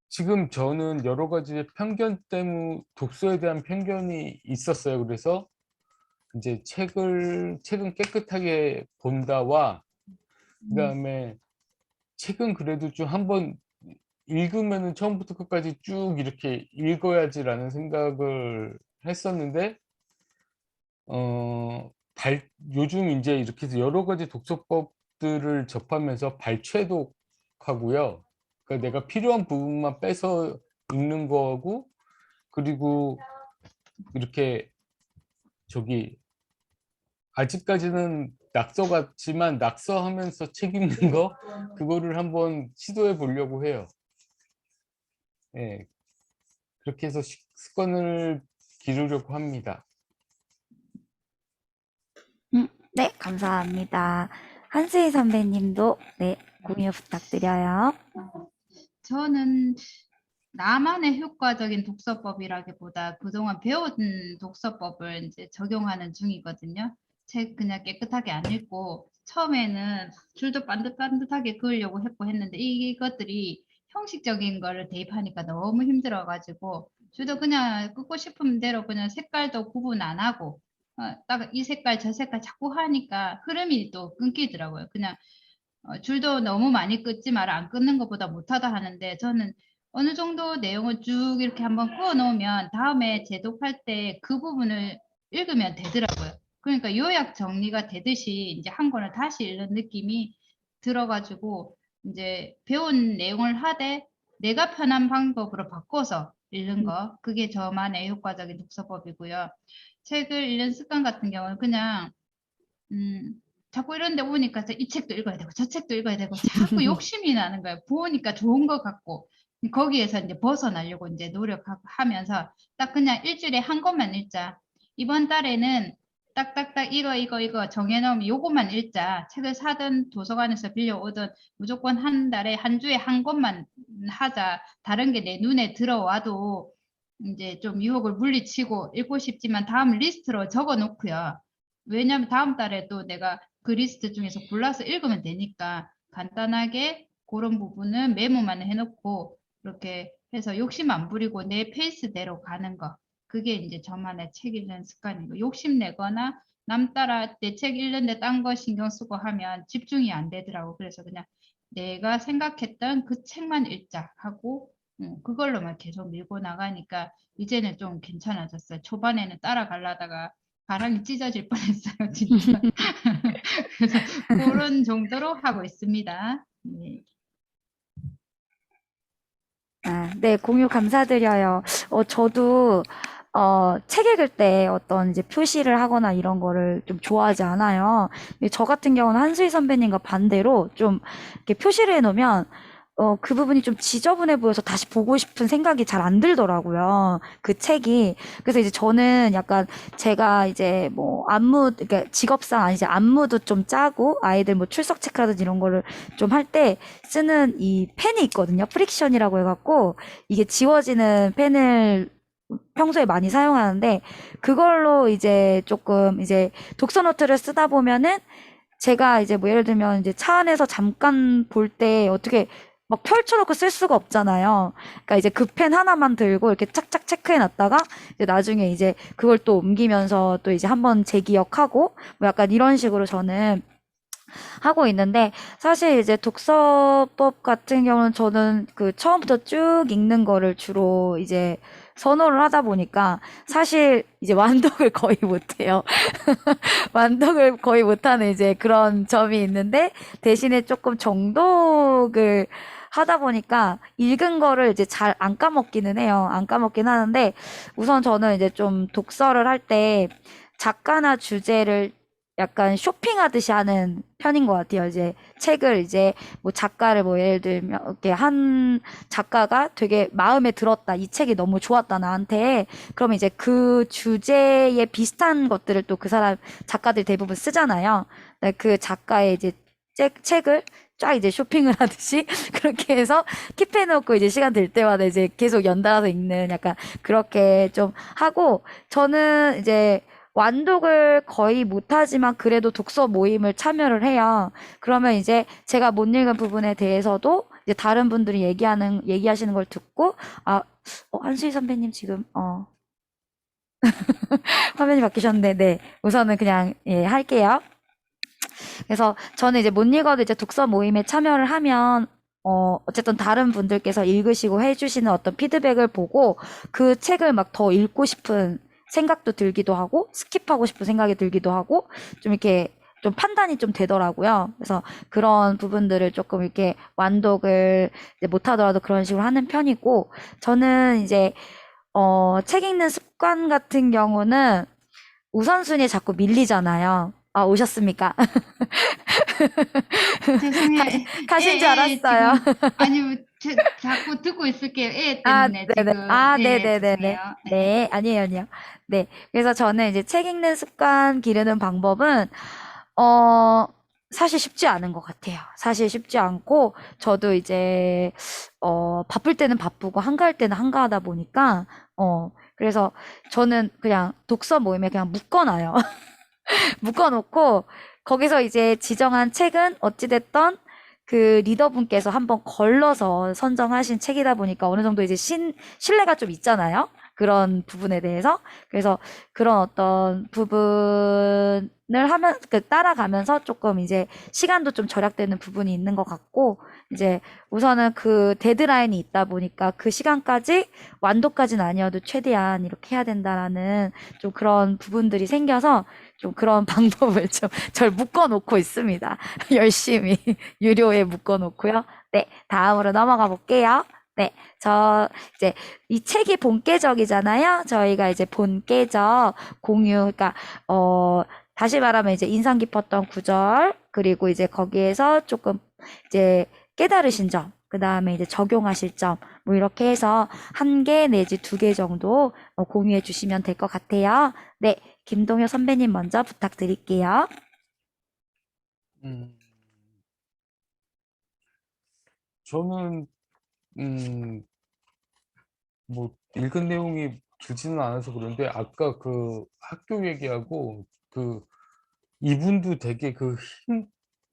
지금 저는 여러 가지 편견 때문에 독서에 대한 편견이 있었어요. 그래서 이제 책은 깨끗하게 본다와 그다음에 책은 그래도 좀 한번 읽으면은 처음부터 끝까지 쭉 이렇게 읽어야지라는 생각을 했었는데 요즘 이제 이렇게 해서 여러 가지 독서법들을 접하면서 발췌독하고요. 그러니까 내가 필요한 부분만 빼서 읽는 거고 그리고 이렇게 저기 아직까지는 낙서 같지만 낙서하면서 책 읽는 거 그거를 한번 시도해 보려고 해요. 예, 그렇게 해서 습관을 기르려고 합니다. 네, 감사합니다. 한수희 선배님도 네, 공유 부탁드려요. 저는 나만의 효과적인 독서법이라기보다 그동안 배운 독서법을 이제 적용하는 중이거든요. 책 그냥 깨끗하게 안 읽고 처음에는 줄도 반듯반듯하게 그으려고 했는데 이것들이 형식적인 거를 대입하니까 너무 힘들어가지고 줄도 그냥 긋고 싶은 대로 그냥 색깔도 구분 안 하고 딱 이 색깔 저 색깔 자꾸 하니까 흐름이 또 끊기더라고요. 그냥 줄도 너무 많이 끊지 마라. 안 끊는 것보다 못하다 하는데 저는 어느 정도 내용을 쭉 이렇게 한번 그어 놓으면 다음에 재독할 때 그 부분을 읽으면 되더라고요. 그러니까 요약 정리가 되듯이 이제 한 권을 다시 읽는 느낌이 들어가지고 이제 배운 내용을 하되 내가 편한 방법으로 바꿔서 읽는 거, 그게 저만의 효과적인 독서법이고요. 책을 읽는 습관 같은 경우는 그냥 자꾸 이런 데 오니까 이 책도 읽어야 되고 저 책도 읽어야 되고 자꾸 욕심이 나는 거예요. 보니까 좋은 것 같고 거기에서 이제 벗어나려고 이제 노력하면서 딱 그냥 일주일에 한 권만 읽자. 이번 달에는 딱딱딱 이거 정해놓으면 요것만 읽자. 책을 사든 도서관에서 빌려오든 무조건 한 달에 한 주에 한 권만 하자. 다른 게 내 눈에 들어와도 이제 좀 유혹을 물리치고 읽고 싶지만 다음 리스트로 적어 놓고요. 왜냐면 다음 달에 또 내가 그 리스트 중에서 골라서 읽으면 되니까 간단하게 그런 부분은 메모만 해놓고 이렇게 해서 욕심 안 부리고 내 페이스대로 가는 거. 그게 이제 저만의 책 읽는 습관이고 욕심내거나 남 따라 내 책 읽는데 딴 거 신경 쓰고 하면 집중이 안 되더라고. 그래서 그냥 내가 생각했던 그 책만 읽자 하고 그걸로만 계속 밀고 나가니까 이제는 좀 괜찮아졌어요. 초반에는 따라가려다가 바람이 찢어질 뻔했어요, 진짜. 그래서 그런 정도로 하고 있습니다. 네. 네, 공유 감사드려요. 저도, 책 읽을 때 어떤 이제 표시를 하거나 이런 거를 좀 좋아하지 않아요. 저 같은 경우는 한수희 선배님과 반대로 좀 이렇게 표시를 해놓으면, 그 부분이 좀 지저분해 보여서 다시 보고 싶은 생각이 잘 안 들더라고요. 그 책이. 그래서 이제 저는 약간 제가 이제 뭐 그러니까 직업상 이제 안무도 좀 짜고 아이들 뭐 출석 체크라든지 이런 거를 좀 할 때 쓰는 이 펜이 있거든요. 프릭션이라고 해갖고 이게 지워지는 펜을 평소에 많이 사용하는데 그걸로 이제 조금 이제 독서 노트를 쓰다 보면은 제가 이제 뭐 예를 들면 이제 차 안에서 잠깐 볼 때 어떻게 막 펼쳐놓고 쓸 수가 없잖아요. 그러니까 이제 그 펜 하나만 들고 이렇게 착착 체크해 놨다가 이제 나중에 이제 그걸 또 옮기면서 또 이제 한번 재기억하고 뭐 약간 이런 식으로 저는 하고 있는데 사실 이제 독서법 같은 경우는 저는 그 처음부터 쭉 읽는 거를 주로 이제 선호를 하다 보니까 사실 이제 완독을 거의 못해요. 완독을 거의 못하는 이제 그런 점이 있는데 대신에 조금 정독을 하다 보니까 읽은 거를 이제 잘 안 까먹기는 해요. 안 까먹긴 하는데 우선 저는 이제 좀 독서를 할 때 작가나 주제를 약간 쇼핑하듯이 하는 편인 것 같아요. 이제 책을 이제 뭐 작가를 뭐 예를 들면 이렇게 한 작가가 되게 마음에 들었다. 이 책이 너무 좋았다 나한테. 그러면 이제 그 주제에 비슷한 것들을 또 그 사람 작가들 대부분 쓰잖아요. 네, 그 작가의 이제 책을 쫙 이제 쇼핑을 하듯이 그렇게 해서 킵해놓고 이제 시간 될 때마다 이제 계속 연달아서 읽는 약간 그렇게 좀 하고 저는 이제 완독을 거의 못하지만 그래도 독서 모임을 참여를 해요. 그러면 이제 제가 못 읽은 부분에 대해서도 이제 다른 분들이 얘기하시는 걸 듣고, 한수희 선배님 지금, 화면이 바뀌셨는데, 네. 우선은 그냥, 예, 할게요. 그래서 저는 이제 못 읽어도 이제 독서 모임에 참여를 하면, 어쨌든 다른 분들께서 읽으시고 해주시는 어떤 피드백을 보고 그 책을 막 더 읽고 싶은 생각도 들기도 하고 스킵하고 싶은 생각이 들기도 하고 좀 이렇게 좀 판단이 좀 되더라고요. 그래서 그런 부분들을 조금 이렇게 완독을 이제 못하더라도 그런 식으로 하는 편이고 저는 이제 책 읽는 습관 같은 경우는 우선순위에 자꾸 밀리잖아요. 오셨습니까? 죄송해요. 가신 줄 알았어요. 지금, 아니, 자꾸 듣고 있을게요. 애 때문에 네네. 지금. 네네네네. 죄송해요. 네, 아니에요. 네. 그래서 저는 이제 책 읽는 습관 기르는 방법은, 어, 사실 쉽지 않은 것 같아요. 사실 쉽지 않고, 저도 이제, 바쁠 때는 바쁘고, 한가할 때는 한가하다 보니까, 그래서 저는 그냥 독서 모임에 그냥 묶어놔요. 묶어놓고 거기서 이제 지정한 책은 어찌됐던 그 리더분께서 한번 걸러서 선정하신 책이다 보니까 어느 정도 이제 신뢰가 좀 있잖아요. 그런 부분에 대해서. 그래서 그런 어떤 부분을 따라가면서 조금 이제 시간도 좀 절약되는 부분이 있는 것 같고, 이제 우선은 그 데드라인이 있다 보니까 그 시간까지 완독까지는 아니어도 최대한 이렇게 해야 된다라는 좀 그런 부분들이 생겨서 좀 그런 방법을 좀 절 묶어 놓고 있습니다. 열심히 유료에 묶어 놓고요. 네, 다음으로 넘어가 볼게요. 네, 저 이제 이 책이 본계적이잖아요. 저희가 이제 본계적 공유, 그러니까 다시 말하면 이제 인상 깊었던 구절, 그리고 이제 거기에서 조금 이제 깨달으신 점, 그 다음에 이제 적용하실 점, 뭐 이렇게 해서 한 개 내지 두 개 정도 공유해 주시면 될 것 같아요. 네, 김동효 선배님 먼저 부탁드릴게요. 음, 저는 뭐 읽은 내용이 길지는 않아서 그런데 아까 그 학교 얘기하고 그 이분도 되게 그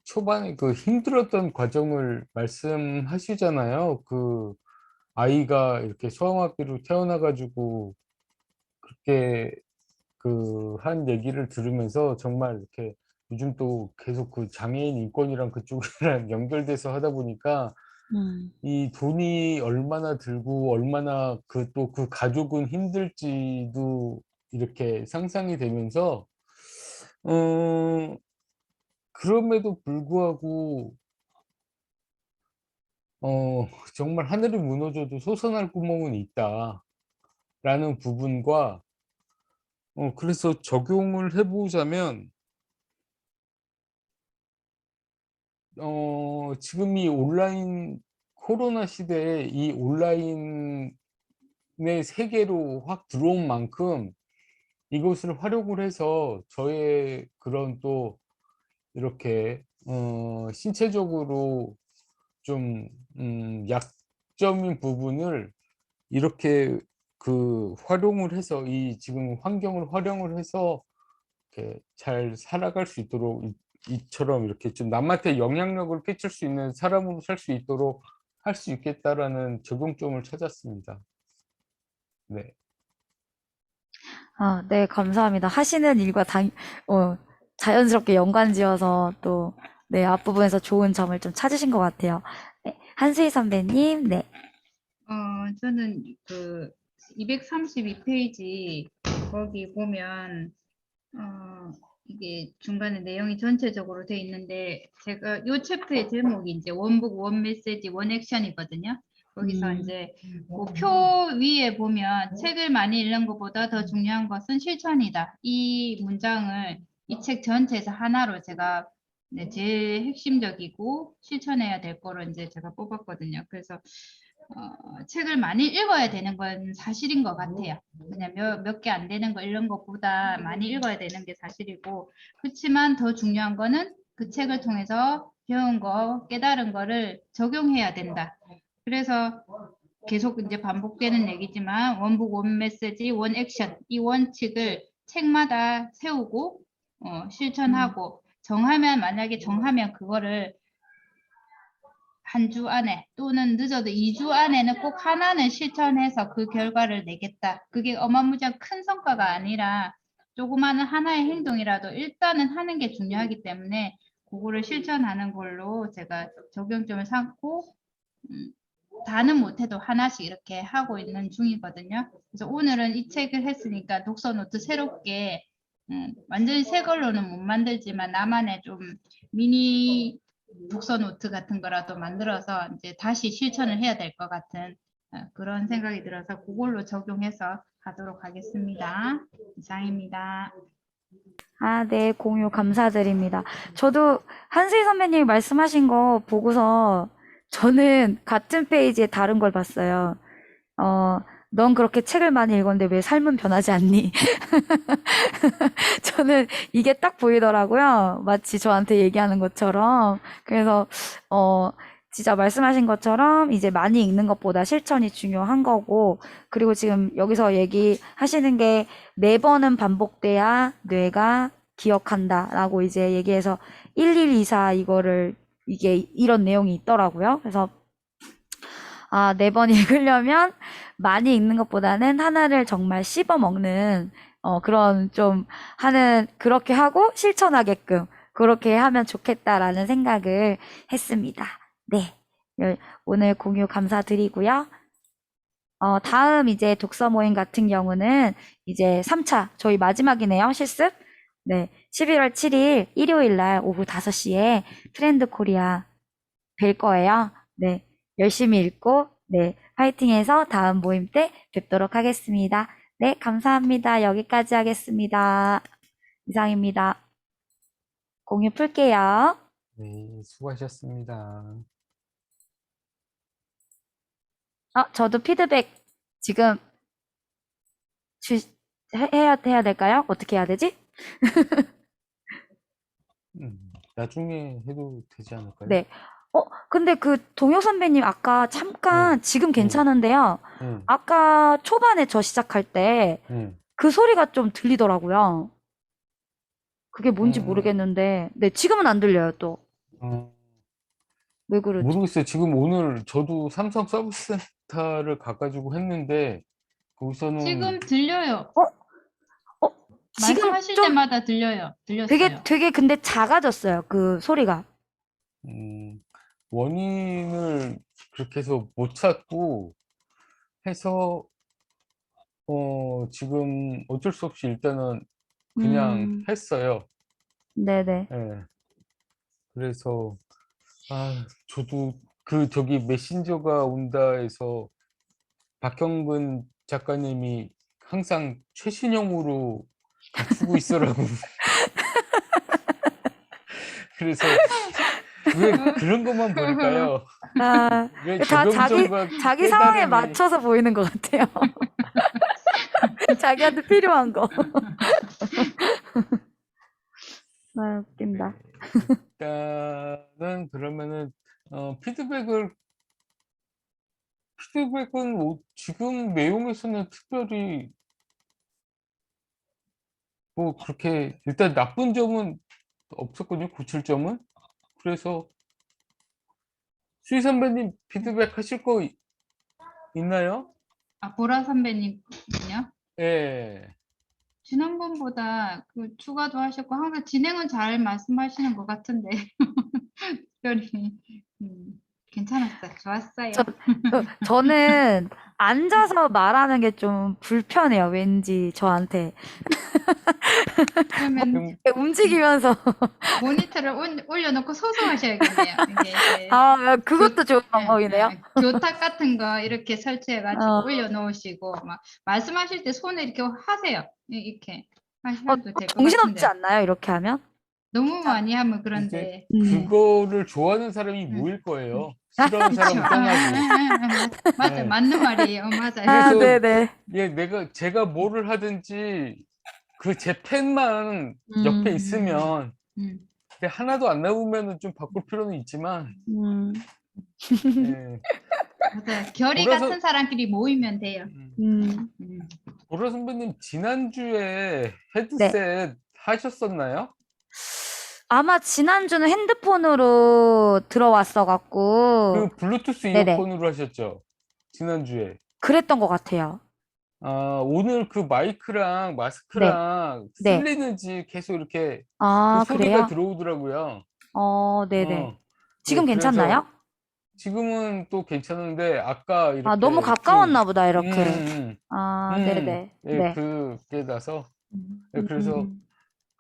초반에 그 힘들었던 과정을 말씀하시잖아요. 그 아이가 이렇게 소아마비로 태어나가지고 그렇게 그 한 얘기를 들으면서 정말 이렇게 요즘 또 계속 그 장애인 인권이랑 그쪽이랑 연결돼서 하다 보니까 음, 이 돈이 얼마나 들고 얼마나 그 또 그 가족은 힘들지도 이렇게 상상이 되면서 어 그럼에도 불구하고 정말 하늘이 무너져도 솟아날 구멍은 있다라는 부분과 그래서 적용을 해보자면 지금 이 온라인 코로나 시대에 이 온라인의 세계로 확 들어온 만큼 이것을 활용을 해서 저의 그런 또 이렇게 신체적으로 좀 약점인 부분을 이렇게 그 활용을 해서 이 지금 환경을 활용을 해서 이렇게 잘 살아갈 수 있도록 이처럼 이렇게 좀 남한테 영향력을 끼칠 수 있는 사람으로 살 수 있도록 할 수 있겠다라는 적용점을 찾았습니다. 네. 네, 감사합니다. 하시는 일과 자연스럽게 연관지어서 또, 네, 앞부분에서 좋은 점을 좀 찾으신 것 같아요. 네, 한수희 선배님, 네. 저는 그 232페이지 거기 보면 이게 중간에 내용이 전체적으로 돼 있는데 제가 요 챕터의 제목이 이제 원북 원 메시지 원 액션이거든요. 거기서 이제 그 표 위에 보면 책을 많이 읽는 것보다 더 중요한 것은 실천이다. 이 문장을 이 책 전체에서 하나로 제가 네, 제일 핵심적이고 실천해야 될 거로 이제 제가 뽑았거든요. 그래서 책을 많이 읽어야 되는 건 사실인 것 같아요. 그냥 몇 개 안 되는 거 읽는 것보다 많이 읽어야 되는 게 사실이고, 그렇지만 더 중요한 거는 그 책을 통해서 배운 거, 깨달은 거를 적용해야 된다. 그래서 계속 이제 반복되는 얘기지만 원북, 원 메시지, 원 액션 이 원칙을 책마다 세우고 실천하고 만약에 정하면 그거를 한 주 안에 또는 늦어도 2주 안에는 꼭 하나는 실천해서 그 결과를 내겠다. 그게 어마무지한 큰 성과가 아니라 조그마한 하나의 행동이라도 일단은 하는 게 중요하기 때문에 그거를 실천하는 걸로 제가 적용점을 삼고 다는 못해도 하나씩 이렇게 하고 있는 중이거든요. 그래서 오늘은 이 책을 했으니까 독서 노트 새롭게 완전히 새 걸로는 못 만들지만 나만의 좀 미니 독서 노트 같은 거라도 만들어서 이제 다시 실천을 해야 될 것 같은 그런 생각이 들어서 그걸로 적용해서 하도록 하겠습니다. 이상입니다. 네, 공유 감사드립니다. 저도 한수희 선배님이 말씀하신 거 보고서 저는 같은 페이지에 다른 걸 봤어요. 넌 그렇게 책을 많이 읽었는데 왜 삶은 변하지 않니? 저는 이게 딱 보이더라고요. 마치 저한테 얘기하는 것처럼. 그래서, 진짜 말씀하신 것처럼 이제 많이 읽는 것보다 실천이 중요한 거고, 그리고 지금 여기서 얘기하시는 게 매번은 반복돼야 뇌가 기억한다라고 이제 얘기해서 1124 이게 이런 내용이 있더라고요. 그래서 네 번 읽으려면 많이 읽는 것보다는 하나를 정말 씹어 먹는, 그런 좀 그렇게 하고 실천하게끔, 그렇게 하면 좋겠다라는 생각을 했습니다. 네. 오늘 공유 감사드리고요. 다음 이제 독서 모임 같은 경우는 이제 3차, 저희 마지막이네요, 실습. 네, 11월 7일 일요일 날 오후 5시에 트렌드 코리아 뵐 거예요. 네, 열심히 읽고, 네, 화이팅해서 다음 모임 때 뵙도록 하겠습니다. 네, 감사합니다. 여기까지 하겠습니다. 이상입니다. 공유 풀게요. 네, 수고하셨습니다. 저도 피드백 지금 주, 해야 될까요? 어떻게 해야 되지? 나중에 해도 되지 않을까요? 네. 근데 그 동요 선배님 아까 잠깐 지금 괜찮은데요. 응, 아까 초반에 저 시작할 때 응. 그 소리가 좀 들리더라고요. 그게 뭔지 음, 모르겠는데, 네, 지금은 안 들려요, 또. 어, 왜 그러지? 모르겠어요. 지금 오늘 저도 삼성 서비스 센터를 가가지고 했는데, 거기서는 지금 들려요. 지금 말씀하실 좀 때마다 들려요. 들렸어요. 되게 근데 작아졌어요, 그 소리가. 음, 원인을 그렇게 해서 못 찾고 해서 지금 어쩔 수 없이 일단은 그냥 음, 했어요. 네네. 예. 그래서 저도 저기 메신저가 온다 해서 박형근 작가님이 항상 최신형으로 갖추고 있어라고 그래서 왜 그런 것만 보일까요? 아, 왜 다 적용점과 자기 상황에 깨달음이 맞춰서 보이는 것 같아요. 자기한테 필요한 거. 웃긴다. 일단은 그러면은 피드백은 뭐 지금 내용에서는 특별히 뭐 그렇게 일단 나쁜 점은 없었거든요. 고칠 점은. 그래서 수희 선배님 피드백 하실 거 있나요? 보라 선배님요? 예. 지난번보다 그 추가도 하셨고 항상 진행은 잘 말씀하시는 것 같은데 특별히 괜찮았어요. 좋았어요. 저는 앉아서 말하는 게 좀 불편해요, 왠지 저한테. 그러면 그럼 움직이면서. 모니터를 올려놓고 서서 하셔야겠네요. 이게 이제 그것도 좋은 예, 방법이네요. 교탁 같은 거 이렇게 설치해가지고 어, 올려놓으시고 막 말씀하실 때 손을 이렇게 하세요. 이렇게 하셔도 될 것 정신없지 같은데 않나요, 이렇게 하면? 너무 많이 하면 이제 그런데 그거를 좋아하는 사람이 음, 모일 거예요. 그쵸. 싫어하는 사람은 떠나고. 맞아, 예. 맞는 말이에요. 맞아요. 그래서 네네. 제가 뭐를 하든지 그 제 펜만 옆에 음, 있으면 음, 근데 하나도 안 나오면은 좀 바꿀 필요는 있지만 음, 예. 맞아요. 결이 보라 선 같은 사람끼리 모이면 돼요. 음. 음. 보라 선배님 지난주에 네. 헤드셋 하셨었나요? 아마 지난주는 핸드폰으로 들어왔어갖고, 그 블루투스 네네. 이어폰으로 하셨죠? 지난주에. 그랬던 것 같아요. 오늘 그 마이크랑 네, 마스크랑 네. 쓸리는지 계속 이렇게 그 소리가 그래요? 들어오더라고요. 네네. 네, 지금 그래서 괜찮나요? 지금은 또 괜찮은데 아까 너무 이렇게 좀 가까웠나 보다, 이렇게. 네네. 예, 네. 그게 나서 예, 그래서 음,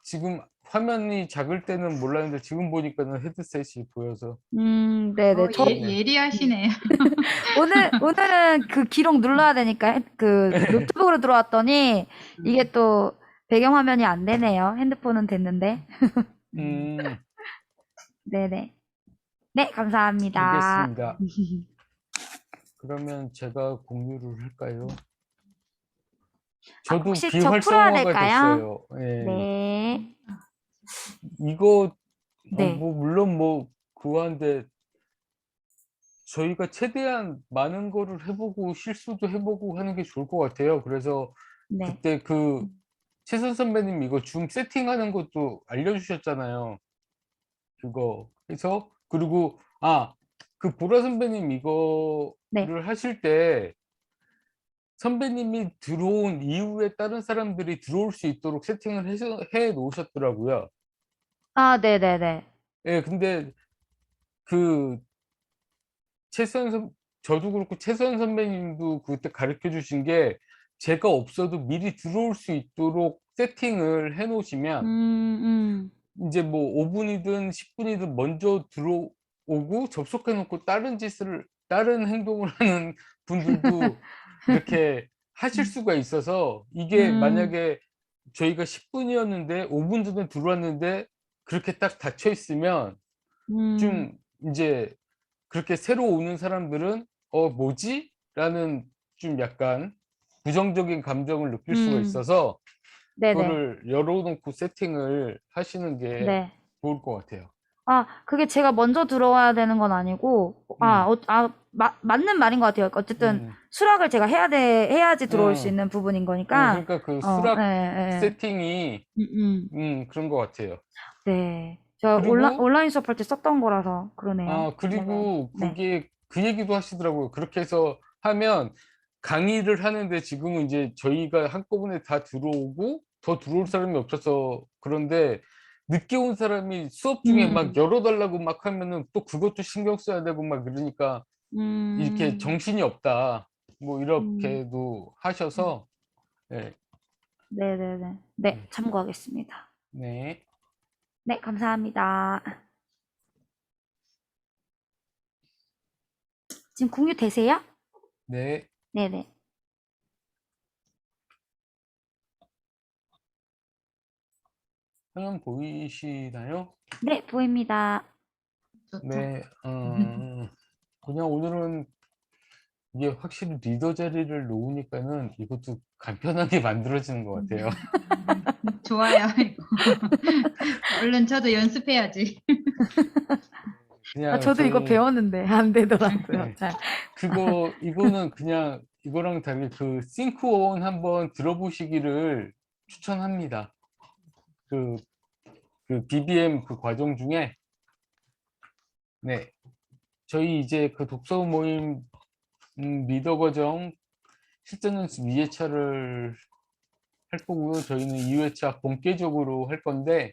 지금 화면이 작을 때는 몰랐는데 지금 보니까는 헤드셋이 보여서 네네. 네. 예리하시네요. 오늘은 그 기록 눌러야 되니까 그 노트북으로 들어왔더니 이게 또 배경화면이 안 되네요. 핸드폰은 됐는데. 음, 네네. 네, 감사합니다. 알겠습니다. 그러면 제가 공유를 할까요? 저도 혹시 저 풀어야 비활성화가 될까요? 됐어요. 예. 네. 이거 네. 뭐 물론 뭐 그거한데 저희가 최대한 많은 거를 해보고 실수도 해보고 하는 게 좋을 것 같아요. 그래서 네. 그때 최선 선배님 이거 줌 세팅하는 것도 알려주셨잖아요. 그거 해서 그리고 그 보라 선배님 네. 이거를 하실 때 선배님이 들어온 이후에 다른 사람들이 들어올 수 있도록 세팅을 해 놓으셨더라고요. 네네네. 예, 근데 그 최선 선 저도 그렇고 최선 선배님도 그때 가르쳐 주신 게 제가 없어도 미리 들어올 수 있도록 세팅을 해 놓으시면 이제 뭐 5분이든 10분이든 먼저 들어오고 접속해 놓고 다른 행동을 하는 분들도 이렇게 하실 수가 있어서, 이게 만약에 저희가 10분이었는데 5분 전에 들어왔는데 그렇게 딱 닫혀 있으면 좀 이제 그렇게 새로 오는 사람들은 '어 뭐지?' 라는 좀 약간 부정적인 감정을 느낄 수가 있어서 네네. 그거를 열어 놓고 세팅을 하시는 게 네. 좋을 것 같아요. 아, 그게 제가 먼저 들어와야 되는 건 아니고, 맞는 말인 것 같아요. 어쨌든 음. 수락을 제가 해야지 들어올 수 어. 있는 부분인 거니까. 그러니까 그 수락 예. 세팅이 음, 음. 그런 것 같아요. 네. 제가 그리고 온라인 수업할 때 썼던 거라서 그러네요. 네네. 그리고 네. 그게 그 얘기도 하시더라고요. 그렇게 해서 하면 강의를 하는데 지금은 이제 저희가 한꺼번에 다 들어오고 더 들어올 사람이 없어서 그런데 늦게 온 사람이 수업 중에 막 음, 열어 달라고 막 하면은 또 그것도 신경 써야 되고 막 이러니까 이렇게 음, 정신이 없다, 뭐 음, 이렇게도 하셔서. 네. 네네네. 네, 네. 참고하겠습니다. 네. 네, 감사합니다. 지금 공유 되세요? 네. 네네. 화면 보이시나요? 네, 보입니다. 좋다. 네. 그냥 오늘은 이게 확실히 리더 자리를 놓으니까는 이것도 간편하게 만들어지는 것 같아요. 좋아요. 이거. 얼른 저도 연습해야지. 그냥 저도 이거 저희 배웠는데 안 되더라고요. 네. 잘. 이거는 그냥 이거랑 달리 그 싱크온 한번 들어보시기를 추천합니다. 그, 그 BBM 그 과정 중에. 네. 저희 이제 그 독서 모임 리더 과정 실전 연습 2회차를 할 거고요. 저희는 2회차 본격적으로 할 건데,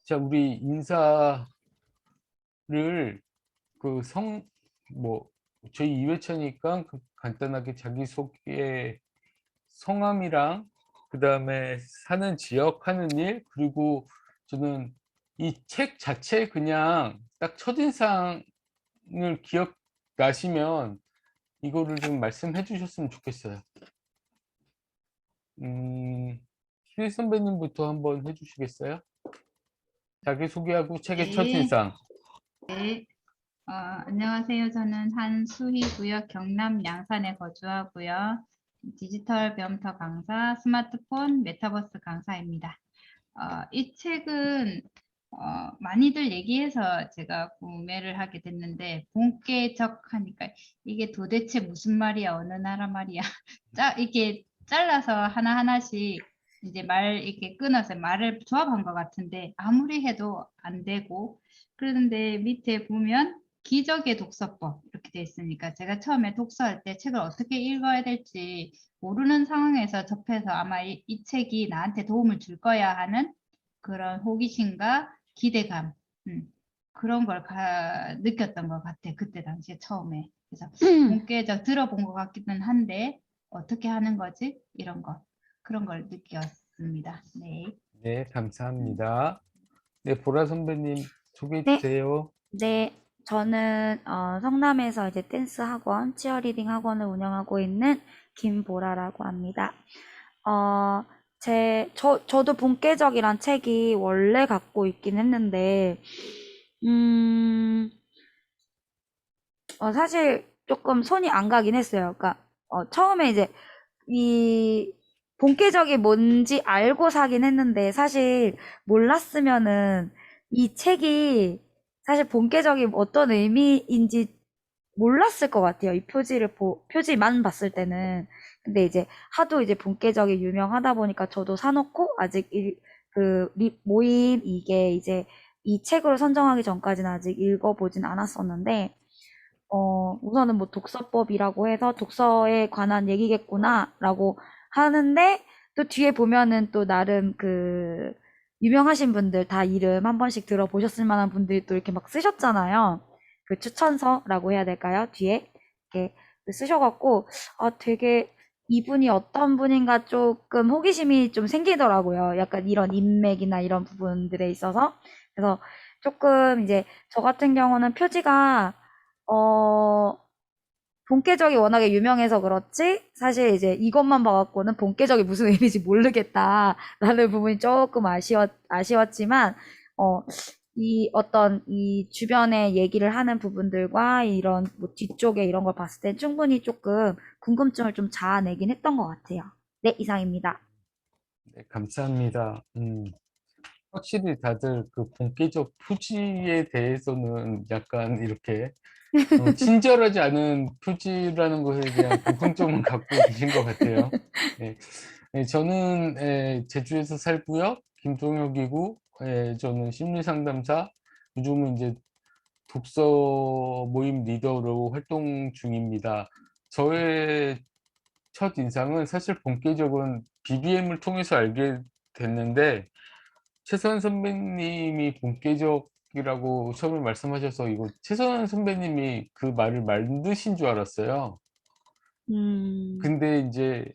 자, 우리 인사를 그 뭐, 저희 2회차니까 간단하게 자기소개, 성함이랑, 그 다음에 사는 지역, 하는 일, 그리고 저는 이 책 자체 그냥 딱 첫인상을 기억나시면 이거를 좀 말씀해 주셨으면 좋겠어요. 실 선배님부터 한번 해주시겠어요? 자기소개하고 책의 네. 첫인상. 네. 안녕하세요. 저는 한수희고요. 경남 양산에 거주하고요. 디지털 배움터 강사, 스마트폰, 메타버스 강사입니다. 이 책은 많이들 얘기해서 제가 구매를 하게 됐는데 본계적 하니까 이게 도대체 무슨 말이야, 어느 나라 말이야. 이렇게 잘라서 하나하나씩 이제 이렇게 끊어서 말을 조합한 것 같은데 아무리 해도 안 되고, 그런데 밑에 보면 기적의 독서법 이렇게 돼 있으니까 제가 처음에 독서할 때 책을 어떻게 읽어야 될지 모르는 상황에서 접해서 아마 이 책이 나한테 도움을 줄 거야 하는 그런 호기심과 기대감, 그런 걸 느꼈던 것 같아. 그때 당시에 처음에. 그래서 본계적 들어본 것 같기는 한데 어떻게 하는 거지? 그런 걸 느꼈습니다. 네. 네, 감사합니다. 네, 보라 선배님 소개해 네, 주세요. 네. 저는 성남에서 이제 댄스 학원, 치어리딩 학원을 운영하고 있는 김보라라고 합니다. 어, 저도 본계적이란 책이 원래 갖고 있긴 했는데, 음, 사실 조금 손이 안 가긴 했어요. 그러니까, 처음에 이제 이 본계적이 뭔지 알고 사긴 했는데, 사실 몰랐으면은 이 책이 사실 본계적이 어떤 의미인지 몰랐을 것 같아요. 이 표지만 봤을 때는. 근데 이제 하도 이제 본계적이 유명하다 보니까 저도 사놓고 아직 모임 이게 이제 이 책으로 선정하기 전까지는 아직 읽어보진 않았었는데, 우선은 뭐 독서법이라고 해서 독서에 관한 얘기겠구나라고 하는데, 또 뒤에 보면은 또 나름 유명하신 분들 다 이름 한 번씩 들어보셨을 만한 분들이 또 이렇게 막 쓰셨잖아요. 그 추천서라고 해야 될까요? 뒤에 이렇게 쓰셔갖고, 되게 이분이 어떤 분인가 조금 호기심이 좀 생기더라고요. 약간 이런 인맥이나 이런 부분들에 있어서. 그래서 조금 이제 저 같은 경우는 표지가, 어, 본계적이 워낙에 유명해서 그렇지, 사실 이제 이것만 봐갖고는 본계적이 무슨 의미인지 모르겠다라는 부분이 조금 아쉬웠지만, 어, 이 어떤 이 주변에 얘기를 하는 부분들과 이런 뭐 뒤쪽에 이런 걸 봤을 때 충분히 조금 궁금증을 좀 자아내긴 했던 것 같아요. 네, 이상입니다. 네, 감사합니다. 확실히 다들 그 본계적 표지에 대해서는 약간 이렇게 친절하지 않은 표지라는 것에 대한 공통점을 갖고 계신 것 같아요. 네. 네, 저는 제주에서 살고요. 김동혁이고, 저는 심리상담사, 요즘은 이제 독서 모임 리더로 활동 중입니다. 저의 첫 인상은 사실 본격적인 BBM을 통해서 알게 됐는데, 최선 선배님이 본계적이라고 처음에 말씀하셔서 이거 최선 선배님이 그 말을 만드신 줄 알았어요. 음, 근데 이제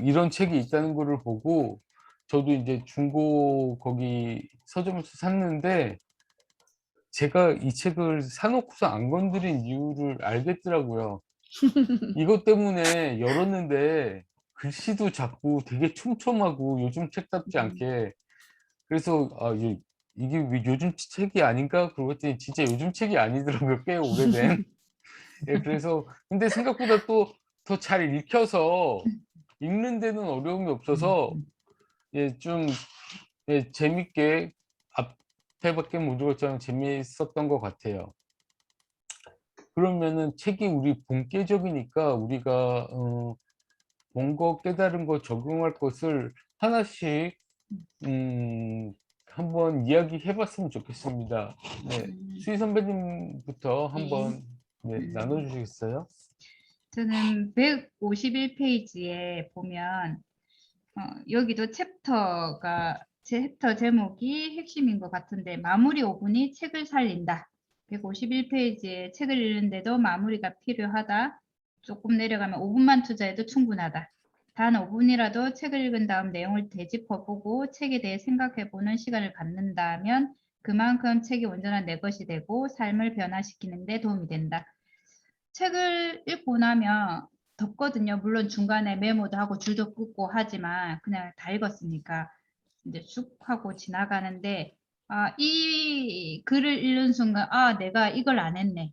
이런 책이 있다는 거를 보고 저도 이제 중고 거기 서점에서 샀는데 제가 이 책을 사놓고서 안 건드린 이유를 알겠더라고요. 이것 때문에 열었는데 글씨도 작고 되게 촘촘하고 요즘 책답지 않게 그래서 이게 왜 요즘 책이 아닌가? 그러고 했더니 진짜 요즘 책이 아니더라고요. 꽤 오래된. 예, 그래서 근데 생각보다 또 더 잘 읽혀서 읽는 데는 어려움이 없어서 예, 좀 예, 재밌게 앞에밖에 못 읽었지만 재미있었던 것 같아요. 그러면은 책이 우리 본계적이니까 우리가 본 거 깨달은 거 적용할 것을 하나씩 한번 이야기해 봤으면 좋겠습니다. 네, 수희 선배님부터 한번 네, 나눠주시겠어요? 저는 151페이지에 보면 여기도 챕터 제목이 핵심인 것 같은데 마무리 5분이 책을 살린다. 151페이지에 책을 읽는데도 마무리가 필요하다. 조금 내려가면 5분만 투자해도 충분하다. 단 5분이라도 책을 읽은 다음 내용을 되짚어보고 책에 대해 생각해보는 시간을 갖는다면 그만큼 책이 온전한 내 것이 되고 삶을 변화시키는 데 도움이 된다. 책을 읽고 나면 덥거든요. 물론 중간에 메모도 하고 줄도 긋고 하지만 그냥 다 읽었으니까 이제 쑥 하고 지나가는데 이 글을 읽는 순간 내가 이걸 안 했네.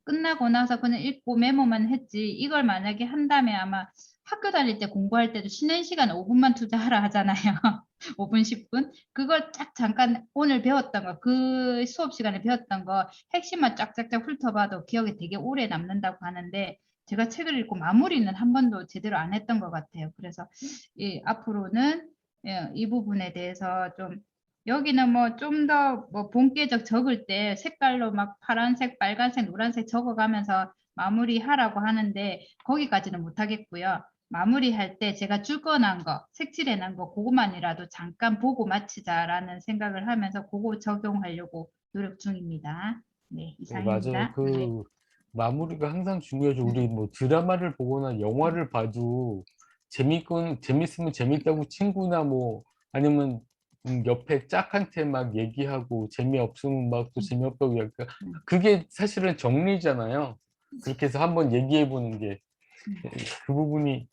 끝나고 나서 그냥 읽고 메모만 했지 이걸 만약에 한다면 아마 학교 다닐 때 공부할 때도 쉬는 시간 5분만 투자하라 하잖아요. 5분, 10분. 그걸 쫙 잠깐 오늘 배웠던 거, 그 수업 시간에 배웠던 거 핵심만 쫙쫙쫙 훑어봐도 기억에 되게 오래 남는다고 하는데 제가 책을 읽고 마무리는 한 번도 제대로 안 했던 것 같아요. 그래서 앞으로는 이 부분에 대해서 좀 여기는 뭐 좀 더 뭐 본계적 적을 때 색깔로 막 파란색, 빨간색, 노란색 적어가면서 마무리하라고 하는데 거기까지는 못하겠고요. 마무리할 때 제가 줄거난 거, 색칠해놓은 거 그것만이라도 잠깐 보고 마치자라는 생각을 하면서 그거 적용하려고 노력 중입니다. 네, 네, 맞아요. 이상입니다. 네. 그 마무리가 항상 중요하죠. 우리 뭐 드라마를 보거나 영화를 봐도 재밌으면 재밌다고 친구나 뭐 아니면 옆에 짝한테 막 얘기하고 재미없으면 막 또 재미없다고 약간 그게 사실은 정리잖아요. 그렇게 해서 한번 얘기해 보는 게 그 부분이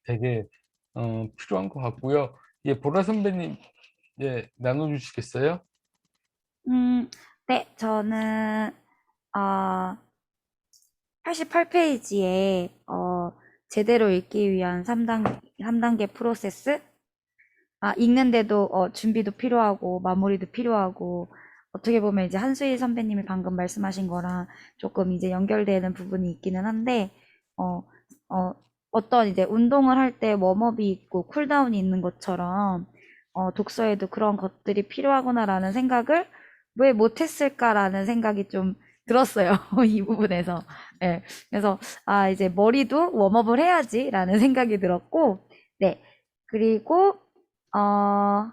되게 필요한 것 같고요. 예, 보라 선배님 예, 나눠주시겠어요? 네, 저는, 어, 88페이지에, 제대로 읽기 위한 3단계 프로세스? 읽는데도 준비도 필요하고 마무리도 필요하고 어떻게 보면 이제 한수희 선배님이 방금 말씀하신 거랑 조금 이제 연결되는 부분이 있기는 한데 어, 어떤 이제 운동을 할 때 웜업이 있고 쿨다운이 있는 것처럼 독서에도 그런 것들이 필요하구나라는 생각을 왜 못했을까라는 생각이 좀 들었어요. 이 부분에서. 예. 그래서 이제 머리도 웜업을 해야지라는 생각이 들었고 네. 그리고 어,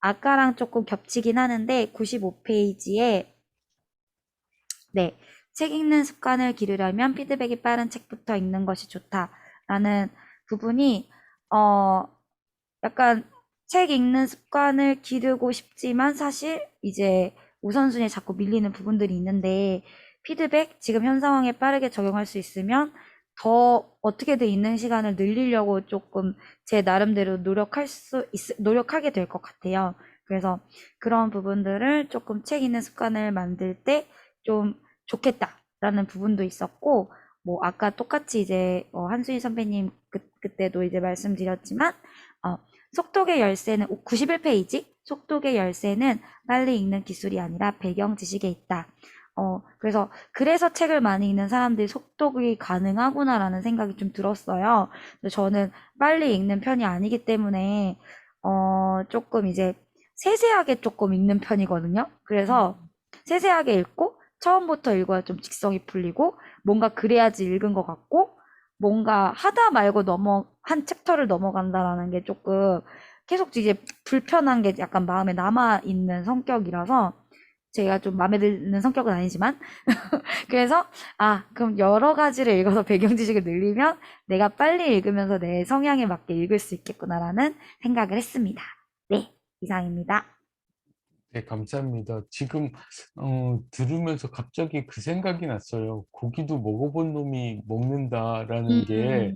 아까랑 조금 겹치긴 하는데 95페이지에 네, 책 읽는 습관을 기르려면 피드백이 빠른 책부터 읽는 것이 좋다라는 부분이 약간 책 읽는 습관을 기르고 싶지만 사실 이제 우선순위에 자꾸 밀리는 부분들이 있는데 피드백 지금 현 상황에 빠르게 적용할 수 있으면 더 어떻게든 읽는 시간을 늘리려고 조금 제 나름대로 노력하게 될 것 같아요. 그래서 그런 부분들을 조금 책 읽는 습관을 만들 때 좀 좋겠다라는 부분도 있었고, 뭐 아까 똑같이 이제 한수희 선배님 그때도 이제 말씀드렸지만 속독의 열쇠는 91페이지 속독의 열쇠는 빨리 읽는 기술이 아니라 배경 지식에 있다. 그래서 책을 많이 읽는 사람들이 속독이 가능하구나라는 생각이 좀 들었어요. 근데 저는 빨리 읽는 편이 아니기 때문에 조금 이제 세세하게 조금 읽는 편이거든요. 그래서 세세하게 읽고 처음부터 읽어야 좀 직성이 풀리고 뭔가 그래야지 읽은 것 같고 뭔가 하다 말고 한 챕터를 넘어간다라는 게 조금 계속 이제 불편한 게 약간 마음에 남아있는 성격이라서 제가 좀 마음에 드는 성격은 아니지만 그래서 그럼 여러 가지를 읽어서 배경 지식을 늘리면 내가 빨리 읽으면서 내 성향에 맞게 읽을 수 있겠구나라는 생각을 했습니다. 네, 이상입니다. 네, 감사합니다. 지금 들으면서 갑자기 그 생각이 났어요. 고기도 먹어본 놈이 먹는다라는 게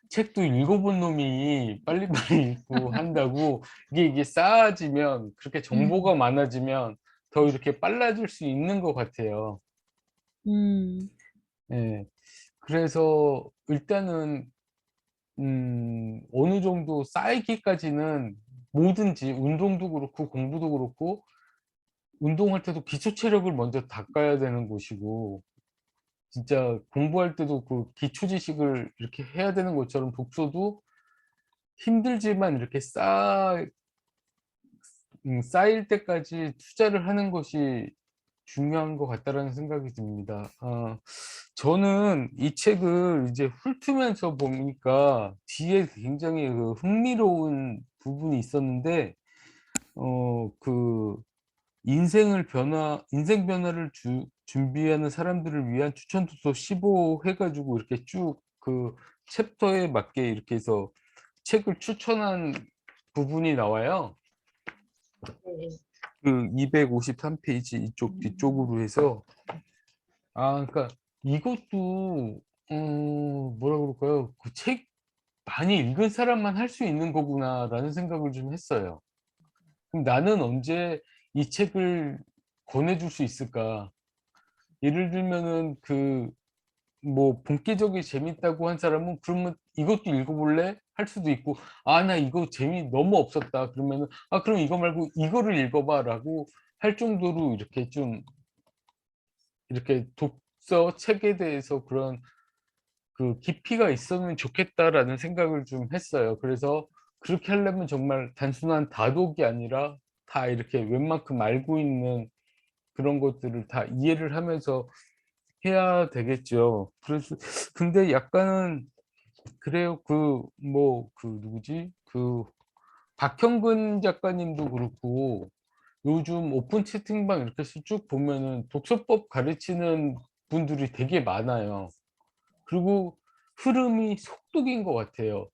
책도 읽어본 놈이 빨리빨리 읽고 한다고 이게 쌓아지면 그렇게 정보가 많아지면 더 이렇게 빨라질 수 있는 것 같아요. 음, 예. 그래서 일단은 어느 정도 쌓이기까지는 뭐든지 운동도 그렇고 공부도 그렇고 운동할 때도 기초 체력을 먼저 닦아야 되는 것이고 진짜 공부할 때도 그 기초 지식을 이렇게 해야 되는 것처럼 독서도 힘들지만 이렇게 쌓일 때까지 투자를 하는 것이 중요한 것 같다라는 생각이 듭니다. 저는 이 책을 이제 훑으면서 보니까 뒤에 굉장히 그 흥미로운 부분이 있었는데, 그 인생 변화를 준비하는 사람들을 위한 추천 도서 15 해가지고 이렇게 쭉 그 챕터에 맞게 이렇게 해서 책을 추천한 부분이 나와요. 그 253페이지 이쪽 뒤쪽으로 해서 그러니까 이것도 뭐라 그럴까요? 그 책 많이 읽은 사람만 할 수 있는 거구나라는 생각을 좀 했어요. 그럼 나는 언제 이 책을 권해줄 수 있을까? 예를 들면은 그 뭐 본격적이 재밌다고 한 사람은 그러면 이것도 읽어볼래? 할 수도 있고 나 이거 재미 너무 없었다 그러면은 그럼 이거 말고 이거를 읽어봐라고 할 정도로 이렇게 좀 이렇게 독서 책에 대해서 그런 그 깊이가 있으면 좋겠다라는 생각을 좀 했어요. 그래서 그렇게 하려면 정말 단순한 다독이 아니라 다 이렇게 웬만큼 알고 있는 그런 것들을 다 이해를 하면서 해야 되겠죠. 그래서 근데 약간은 그래요. 그 누구지? 그 박형근 작가님도 그렇고 요즘 오픈 채팅방 이렇게 해서 쭉 보면은 독서법 가르치는 분들이 되게 많아요. 그리고 흐름이 속독인 것 같아요.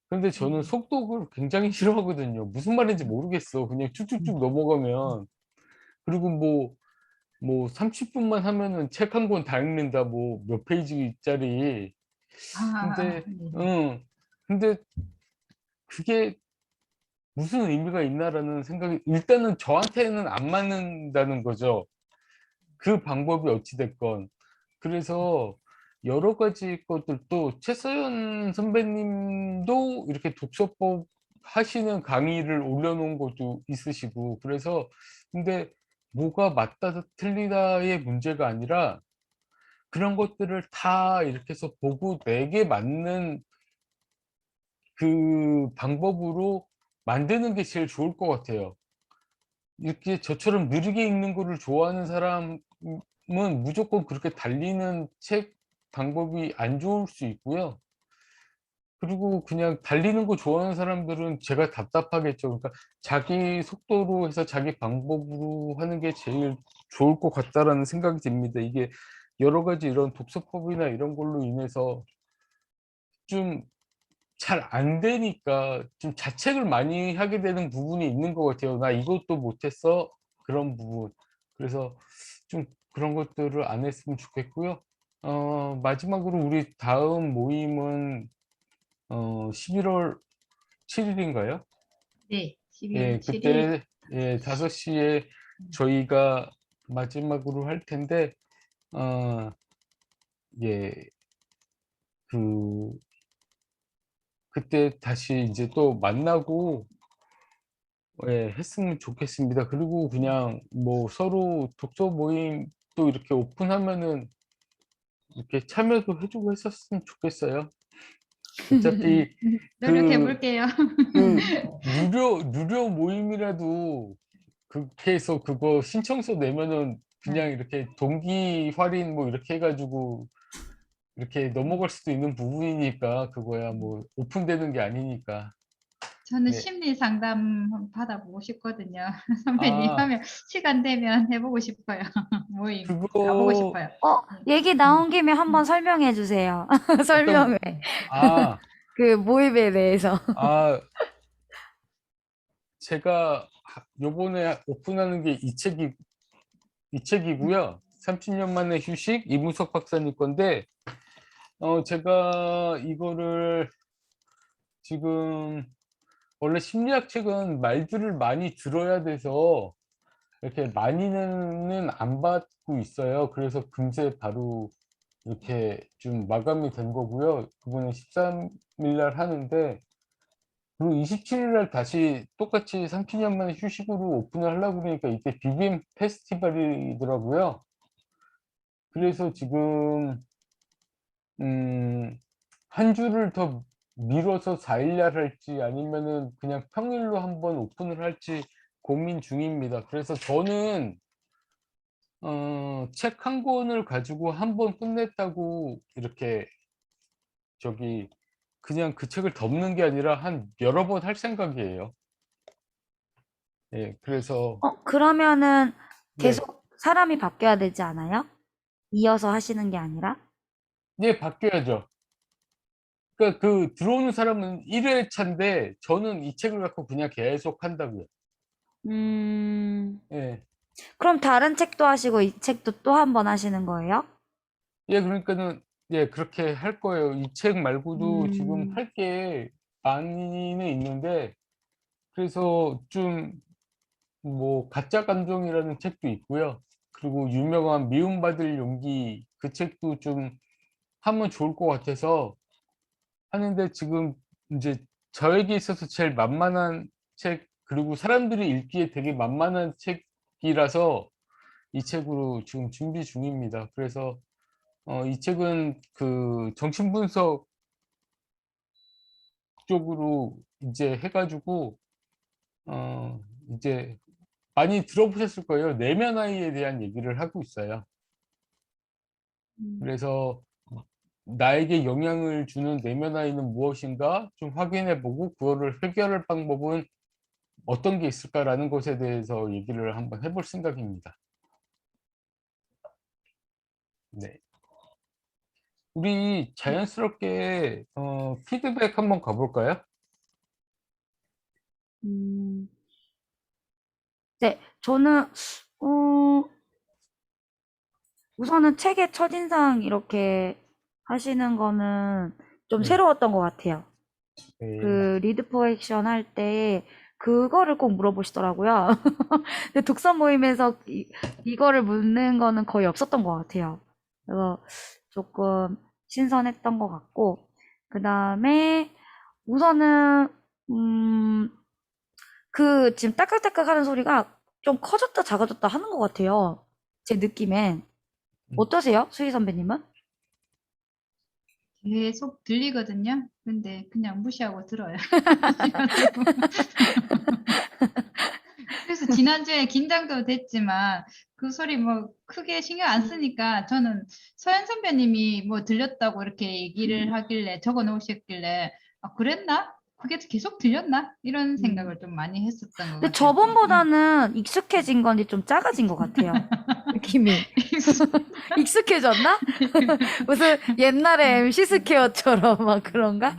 근데 저는 속독을 굉장히 싫어하거든요. 무슨 말인지 모르겠어. 그냥 쭉쭉쭉 넘어가면. 그리고 뭐 30분만 하면은 책 한 권 다 읽는다. 뭐 몇 페이지짜리. 근데, 네네. 근데 그게 무슨 의미가 있나라는 생각이 일단은 저한테는 안 맞는다는 거죠. 그 방법이 어찌 됐건. 그래서 여러 가지 것들도 최서연 선배님도 이렇게 독서법 하시는 강의를 올려놓은 것도 있으시고 그래서 근데 뭐가 맞다 틀리다의 문제가 아니라 그런 것들을 다 이렇게 해서 보고 내게 맞는 그 방법으로 만드는 게 제일 좋을 것 같아요. 이렇게 저처럼 느리게 읽는 거를 좋아하는 사람은 무조건 그렇게 달리는 책 방법이 안 좋을 수 있고요. 그리고 그냥 달리는 거 좋아하는 사람들은 제가 답답하겠죠. 그러니까 자기 속도로 해서 자기 방법으로 하는 게 제일 좋을 것 같다라는 생각이 듭니다. 이게 여러 가지 이런 독서법이나 이런 걸로 인해서 좀 잘 안 되니까 좀 자책을 많이 하게 되는 부분이 있는 것 같아요. '나 이것도 못했어.' 그런 부분. 그래서 좀 그런 것들을 안 했으면 좋겠고요. 마지막으로 우리 다음 모임은 11월 7 일인가요? 네, 12월 예, 7일. 그때 예, 5시에 저희가 마지막으로 할 텐데 예, 그 그때 다시 이제 또 만나고 예, 했으면 좋겠습니다. 그리고 그냥 뭐 서로 독서 모임 또 이렇게 오픈하면은 이렇게 참여도 해 주고 했었으면 좋겠어요. 어차피 노력해 그 볼게요. 그 유료 모임이라도 그렇게 해서 그거 신청서 내면은 그냥 이렇게 동기 할인 뭐 이렇게 해 가지고 이렇게 넘어갈 수도 있는 부분이니까 그거야 뭐 오픈되는 게 아니니까. 저는 네. 심리 상담 한번 받아보고 싶거든요. 선배님 아, 하면 시간 되면 해보고 싶어요. 모임 가보고 그거 싶어요. 네. 얘기 나온 김에 한번 설명해 주세요. 어떤 설명회. 아, 그 모임에 대해서. 아 제가 요번에 오픈하는 게 이 책이고요. 30년 만에 휴식 이문석 박사님 건데 제가 이거를 지금 원래 심리학 책은 말들을 많이 들어야 돼서 이렇게 많이는 안 받고 있어요. 그래서 금세 바로 이렇게 좀 마감이 된 거고요. 그거는 13일 날 하는데 그리고 27일 날 다시 똑같이 30년 만에 휴식으로 오픈을 하려고 그러니까 이때 비빔 페스티벌이더라고요. 그래서 지금 한 주를 더 미뤄서 4일 날 할지 아니면은 그냥 평일로 한번 오픈을 할지 고민 중입니다. 그래서 저는 책 한 권을 가지고 한 번 끝냈다고 이렇게 저기 그냥 그 책을 덮는 게 아니라 한 여러 번 할 생각이에요. 예, 그래서 그러면은 네. 계속 사람이 바뀌어야 되지 않아요? 이어서 하시는 게 아니라? 예, 바뀌어야죠. 그러니까 그 들어오는 사람은 1회 차인데 저는 이 책을 갖고 그냥 계속 한다고요. 음, 예. 그럼 다른 책도 하시고 이 책도 또 한 번 하시는 거예요? 예, 그러니까는 예, 그렇게 할 거예요. 이 책 말고도 지금 음, 할 게 많이는 있는데 그래서 좀 뭐 가짜 감정이라는 책도 있고요. 그리고 유명한 미움받을 용기 그 책도 좀 하면 좋을 것 같아서 하는데 지금 이제 저에게 있어서 제일 만만한 책 그리고 사람들이 읽기에 되게 만만한 책이라서 이 책으로 지금 준비 중입니다. 그래서 이 책은 그 정신분석 쪽으로 이제 해 가지고 이제 많이 들어보셨을 거예요. 내면 아이에 대한 얘기를 하고 있어요. 음. 그래서 나에게 영향을 주는 내면 아이는 무엇인가 좀 확인해 보고 그거를 해결할 방법은 어떤 게 있을까라는 것에 대해서 얘기를 한번 해볼 생각입니다. 네. 우리 자연스럽게 피드백 한번 가볼까요? 음, 네, 저는, 어, 우선은 책의 첫인상 이렇게 하시는 거는 좀 네. 새로웠던 것 같아요. 네. 그 리드 포 액션 할 때 그거를 꼭 물어보시더라고요. 근데 독서 모임에서 이거를 묻는 거는 거의 없었던 것 같아요. 그래서 조금 신선했던 것 같고, 그 다음에 우선은, 음, 그 지금 딸깍딸깍 하는 소리가 좀 커졌다 작아졌다 하는 것 같아요. 제 느낌엔. 음. 어떠세요? 수희 선배님은? 계속 들리거든요. 근데 그냥 무시하고 들어요. 그래서 지난주에 긴장도 됐지만 그 소리 뭐 크게 신경 안 쓰니까 저는 서현 선배님이 뭐 들렸다고 이렇게 얘기를 하길래 적어 놓으셨길래 아, 그랬나? 그게 계속 들렸나? 이런 음. 생각을 좀 많이 했었던 것 근데 같아요. 저번보다는 익숙해진 건지 좀 작아진 것 같아요. 느낌이. 익숙해졌나? 무슨 옛날에 MC 스퀘어처럼 막 그런가?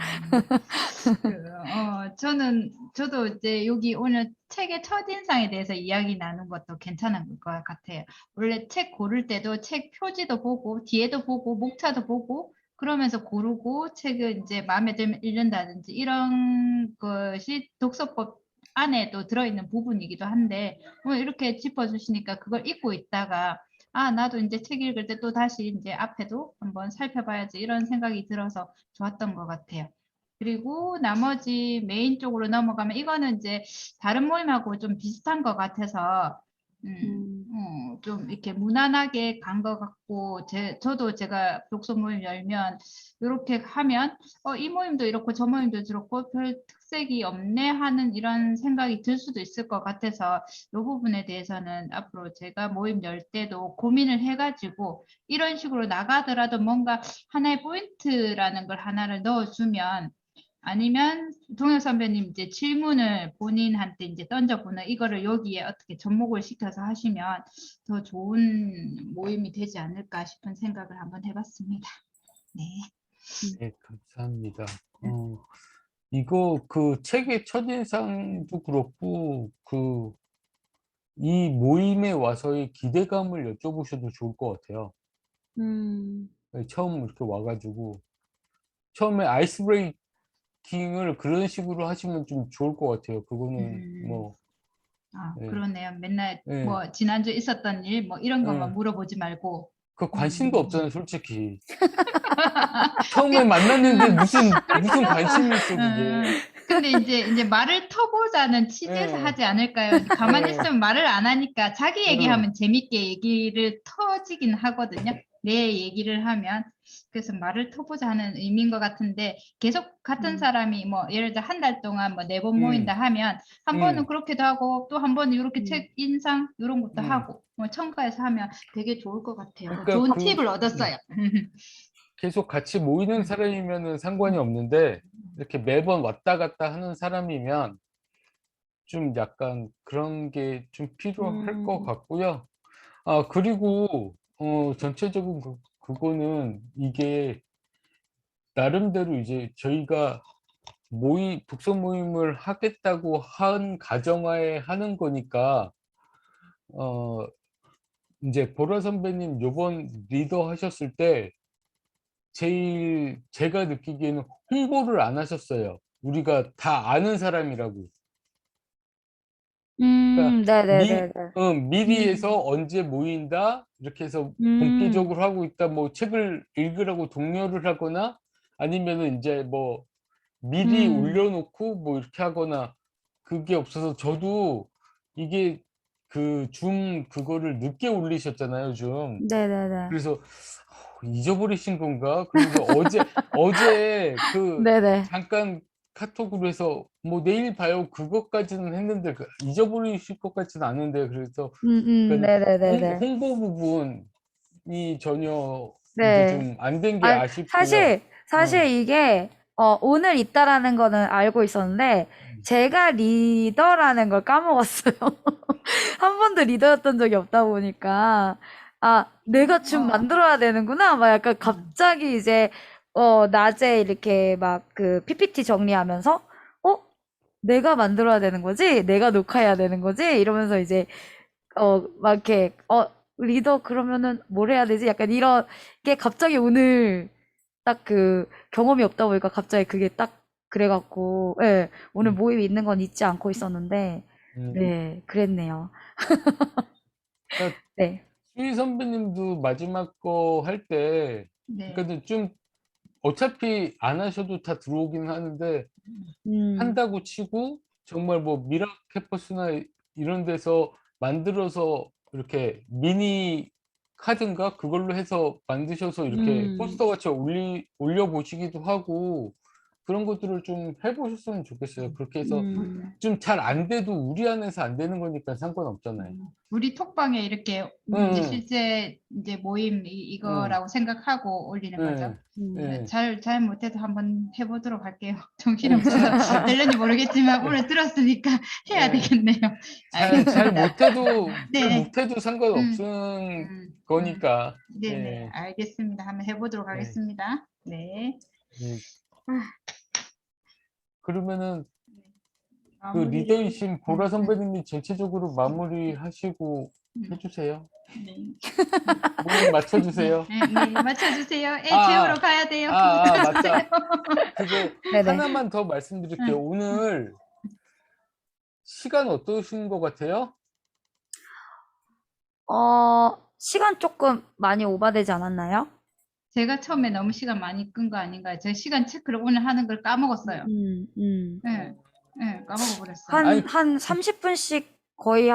저도 이제 여기 오늘 책의 첫인상에 대해서 이야기 나눈 것도 괜찮은 것 같아요. 원래 책 고를 때도 책 표지도 보고, 뒤에도 보고, 목차도 보고, 그러면서 고르고, 책을 이제 마음에 들면 읽는다든지, 이런 것이 독서법 안에도 들어있는 부분이기도 한데, 오늘 이렇게 짚어주시니까 그걸 읽고 있다가, 아, 나도 이제 책 읽을 때 또 다시 이제 앞에도 한번 살펴봐야지, 이런 생각이 들어서 좋았던 것 같아요. 그리고 나머지 메인 쪽으로 넘어가면 이거는 이제 다른 모임하고 좀 비슷한 것 같아서 좀 이렇게 무난하게 간 것 같고 저도 제가 독서 모임 열면 이렇게 하면 이 모임도 이렇고 저 모임도 저렇고 별 특색이 없네 하는 이런 생각이 들 수도 있을 것 같아서 이 부분에 대해서는 앞으로 제가 모임 열 때도 고민을 해가지고 이런 식으로 나가더라도 뭔가 하나의 포인트라는 걸 하나를 넣어주면 아니면 동혁 선배님 이제 질문을 본인한테 이제 던져보는 이거를 여기에 어떻게 접목을 시켜서 하시면 더 좋은 모임이 되지 않을까 싶은 생각을 한번 해봤습니다. 네. 네, 감사합니다. 이거 그 책의 첫인상도 그렇고 이 모임에 와서의 기대감을 여쭤보셔도 좋을 것 같아요. 처음 이렇게 와가지고 처음에 아이스 브레이킹을 그런 식으로 하시면 좀 좋을 것 같아요. 그거는 뭐 예, 그러네요. 맨날 예, 뭐 지난주 있었던 일 뭐 이런 것만 예. 물어보지 말고 그 관심도 없잖아요, 솔직히. 처음에 만났는데 무슨 관심이 있어, 그게. 근데 이제 말을 터보자는 취지에서 예, 하지 않을까요? 가만히 예, 있으면 말을 안 하니까 자기 응, 얘기하면 재밌게 얘기를 터지긴 하거든요. 내 얘기를 하면. 그래서 말을 터보자 하는 의미인 것 같은데 계속 같은 사람이 뭐 예를 들어 한 달 동안 뭐 4번 모인다 응, 하면 한 번은 응, 그렇게도 하고 또 한 번은 이렇게 책 인상 이런 것도 응. 하고 뭐 첨가해서 하면 되게 좋을 것 같아요. 그러니까 좋은 팁을 얻었어요. 계속 같이 모이는 사람이면은 상관이 없는데 이렇게 매번 왔다 갔다 하는 사람이면 좀 약간 그런 게 좀 필요할 것 같고요. 아, 그리고 전체적인 그거는 이게 나름대로 이제 저희가 독서 모임을 하겠다고 한 가정하에 하는 거니까 어 이제 보라 선배님 요번 리더 하셨을 때 제일 제가 느끼기에는 홍보를 안 하셨어요. 우리가 다 아는 사람이라고. 그러니까 네네네네. 미리 해서 언제 모인다 이렇게 해서 음, 본격적으로 하고 있다, 뭐 책을 읽으라고 독려를 하거나 아니면은 이제 뭐 미리 음, 올려놓고 뭐 이렇게 하거나 그게 없어서 저도 이게 그 그거를 늦게 올리셨잖아요, 좀. 네네네. 그래서 잊어버리신 건가? 그러면서 어제 네네. 잠깐 카톡으로 해서 뭐 내일 봐요 그것까지는 했는데 잊어버리실 것 같지는 않은데, 그래서 그러니까 네네네네. 홍보 부분이 전혀 이제 네. 좀 안 된 게 아, 아쉽고요. 사실 응. 이게, 오늘 있다라는 거는 알고 있었는데, 제가 리더라는 걸 까먹었어요. 한 번도 리더였던 적이 없다 보니까, 아, 내가 춤 만들어야 되는구나. 막 약간 갑자기 이제, 낮에 이렇게 막 그 PPT 정리하면서, 어? 내가 만들어야 되는 거지? 내가 녹화해야 되는 거지? 이러면서 이제 막 이렇게, 리더 그러면은 뭘 해야 되지? 약간 이런 게 갑자기 오늘 딱 그 경험이 없다 보니까 갑자기 그게 딱 그래갖고, 예, 오늘 음, 모임이 있는 건 잊지 않고 있었는데, 음. 네, 그랬네요. 그러니까 네. 수희 선배님도 마지막 거 할 때, 네. 그러니까 좀 어차피 안 하셔도 다 들어오긴 하는데 음, 한다고 치고 정말 뭐 미라 캠퍼스나 이런 데서 만들어서 이렇게 미니 카드인가 그걸로 해서 만드셔서 이렇게 음, 포스터 같이 올려 보시기도 하고 그런 것들을 좀 해보셨으면 좋겠어요. 그렇게 해서 좀 음. 잘 안 돼도 우리 안에서 안 되는 거니까 상관없잖아요. 우리 톡방에 이렇게 이제 응, 실제 이제 모임 응, 이거라고 생각하고 올리는 거죠. 응, 음. 응, 잘 못해도 한번 해보도록 할게요. 정신이 응. 없어서 될는지 모르겠지만 오늘 들었으니까 해야 네. 되겠네요. 잘 알겠습니다. 네. 상관없은 음, 음. 거니까. 네네, 예, 알겠습니다. 한번 해보도록 예, 하겠습니다. 네. 예. 아, 그러면은 그 마무리를. 리더이신 보라 선배님이 전체적으로 마무리하시고 음, 해주세요. 네. 모임 맞춰주세요. 네, 맞춰주세요. 아, 애 재우러 아, 가야 돼요. 맞다. 기다려주세요. 그거 네네. 하나만 더 말씀드릴게요. 응. 오늘 시간 어떠신 것 같아요? 시간 조금 많이 오바되지 않았나요? 제가 처음에 너무 시간 많이 끈 거 아닌가요? 제 시간 체크를 오늘 하는 걸 까먹었어요. 음, 음. 네, 네, 까먹어 버렸어요. 아니, 한 30분씩 거의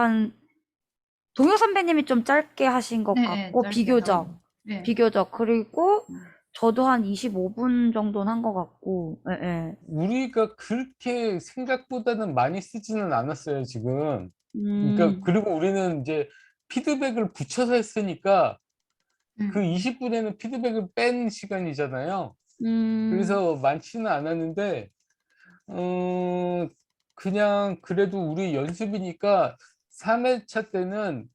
동요 선배님이 좀 짧게 하신 것 네, 네, 같고, 짧게 하고. 네. 그리고 음. 저도 한 25분 정도는 한 것 같고, 예, 예. 우리가 그렇게 생각보다는 많이 쓰지는 않았어요, 지금. 그러니까, 음, 그리고 우리는 이제 피드백을 붙여서 했으니까 그 음. 20분에는 피드백을 뺀 시간이잖아요. 음, 그래서 많지는 않았는데, 어, 그냥 그래도 우리 연습이니까 3회차 때는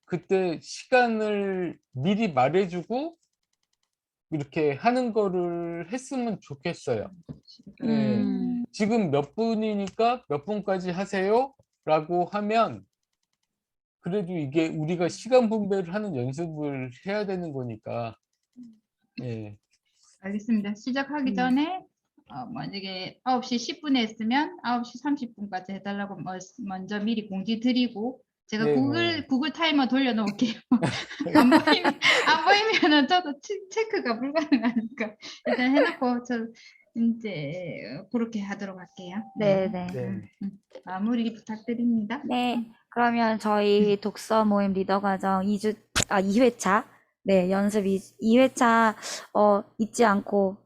그때 시간을 미리 말해주고 이렇게 하는 거를 했으면 좋겠어요. 예. 음, 지금 몇 분이니까 몇 분까지 하세요? 라고 하면 그래도 이게 우리가 시간 분배를 하는 연습을 해야 되는 거니까. 예. 알겠습니다. 시작하기 음. 전에 만약에 9시 10분에 했으면 9시 30분까지 해달라고 먼저 미리 공지 드리고 제가 네, 네. 구글 타이머 돌려놓을게요. 안 보이면은 저도 체크가 불가능하니까 일단 해놓고 저 이제 그렇게 하도록 할게요. 네. 네네. 네. 마무리 부탁드립니다. 네. 그러면 저희 독서 모임 리더 과정 2회차. 네, 연습 2회차, 잊지 않고,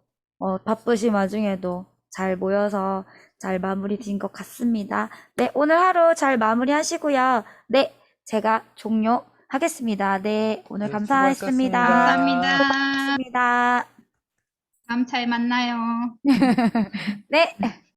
바쁘신 와중에도 잘 모여서 잘 마무리 된 것 같습니다. 네, 오늘 하루 잘 마무리 하시고요. 네, 제가 종료하겠습니다. 네, 오늘 네, 감사했습니다. 수고하셨습니다. 감사합니다. 고맙습니다. 다음 차에 만나요. 네.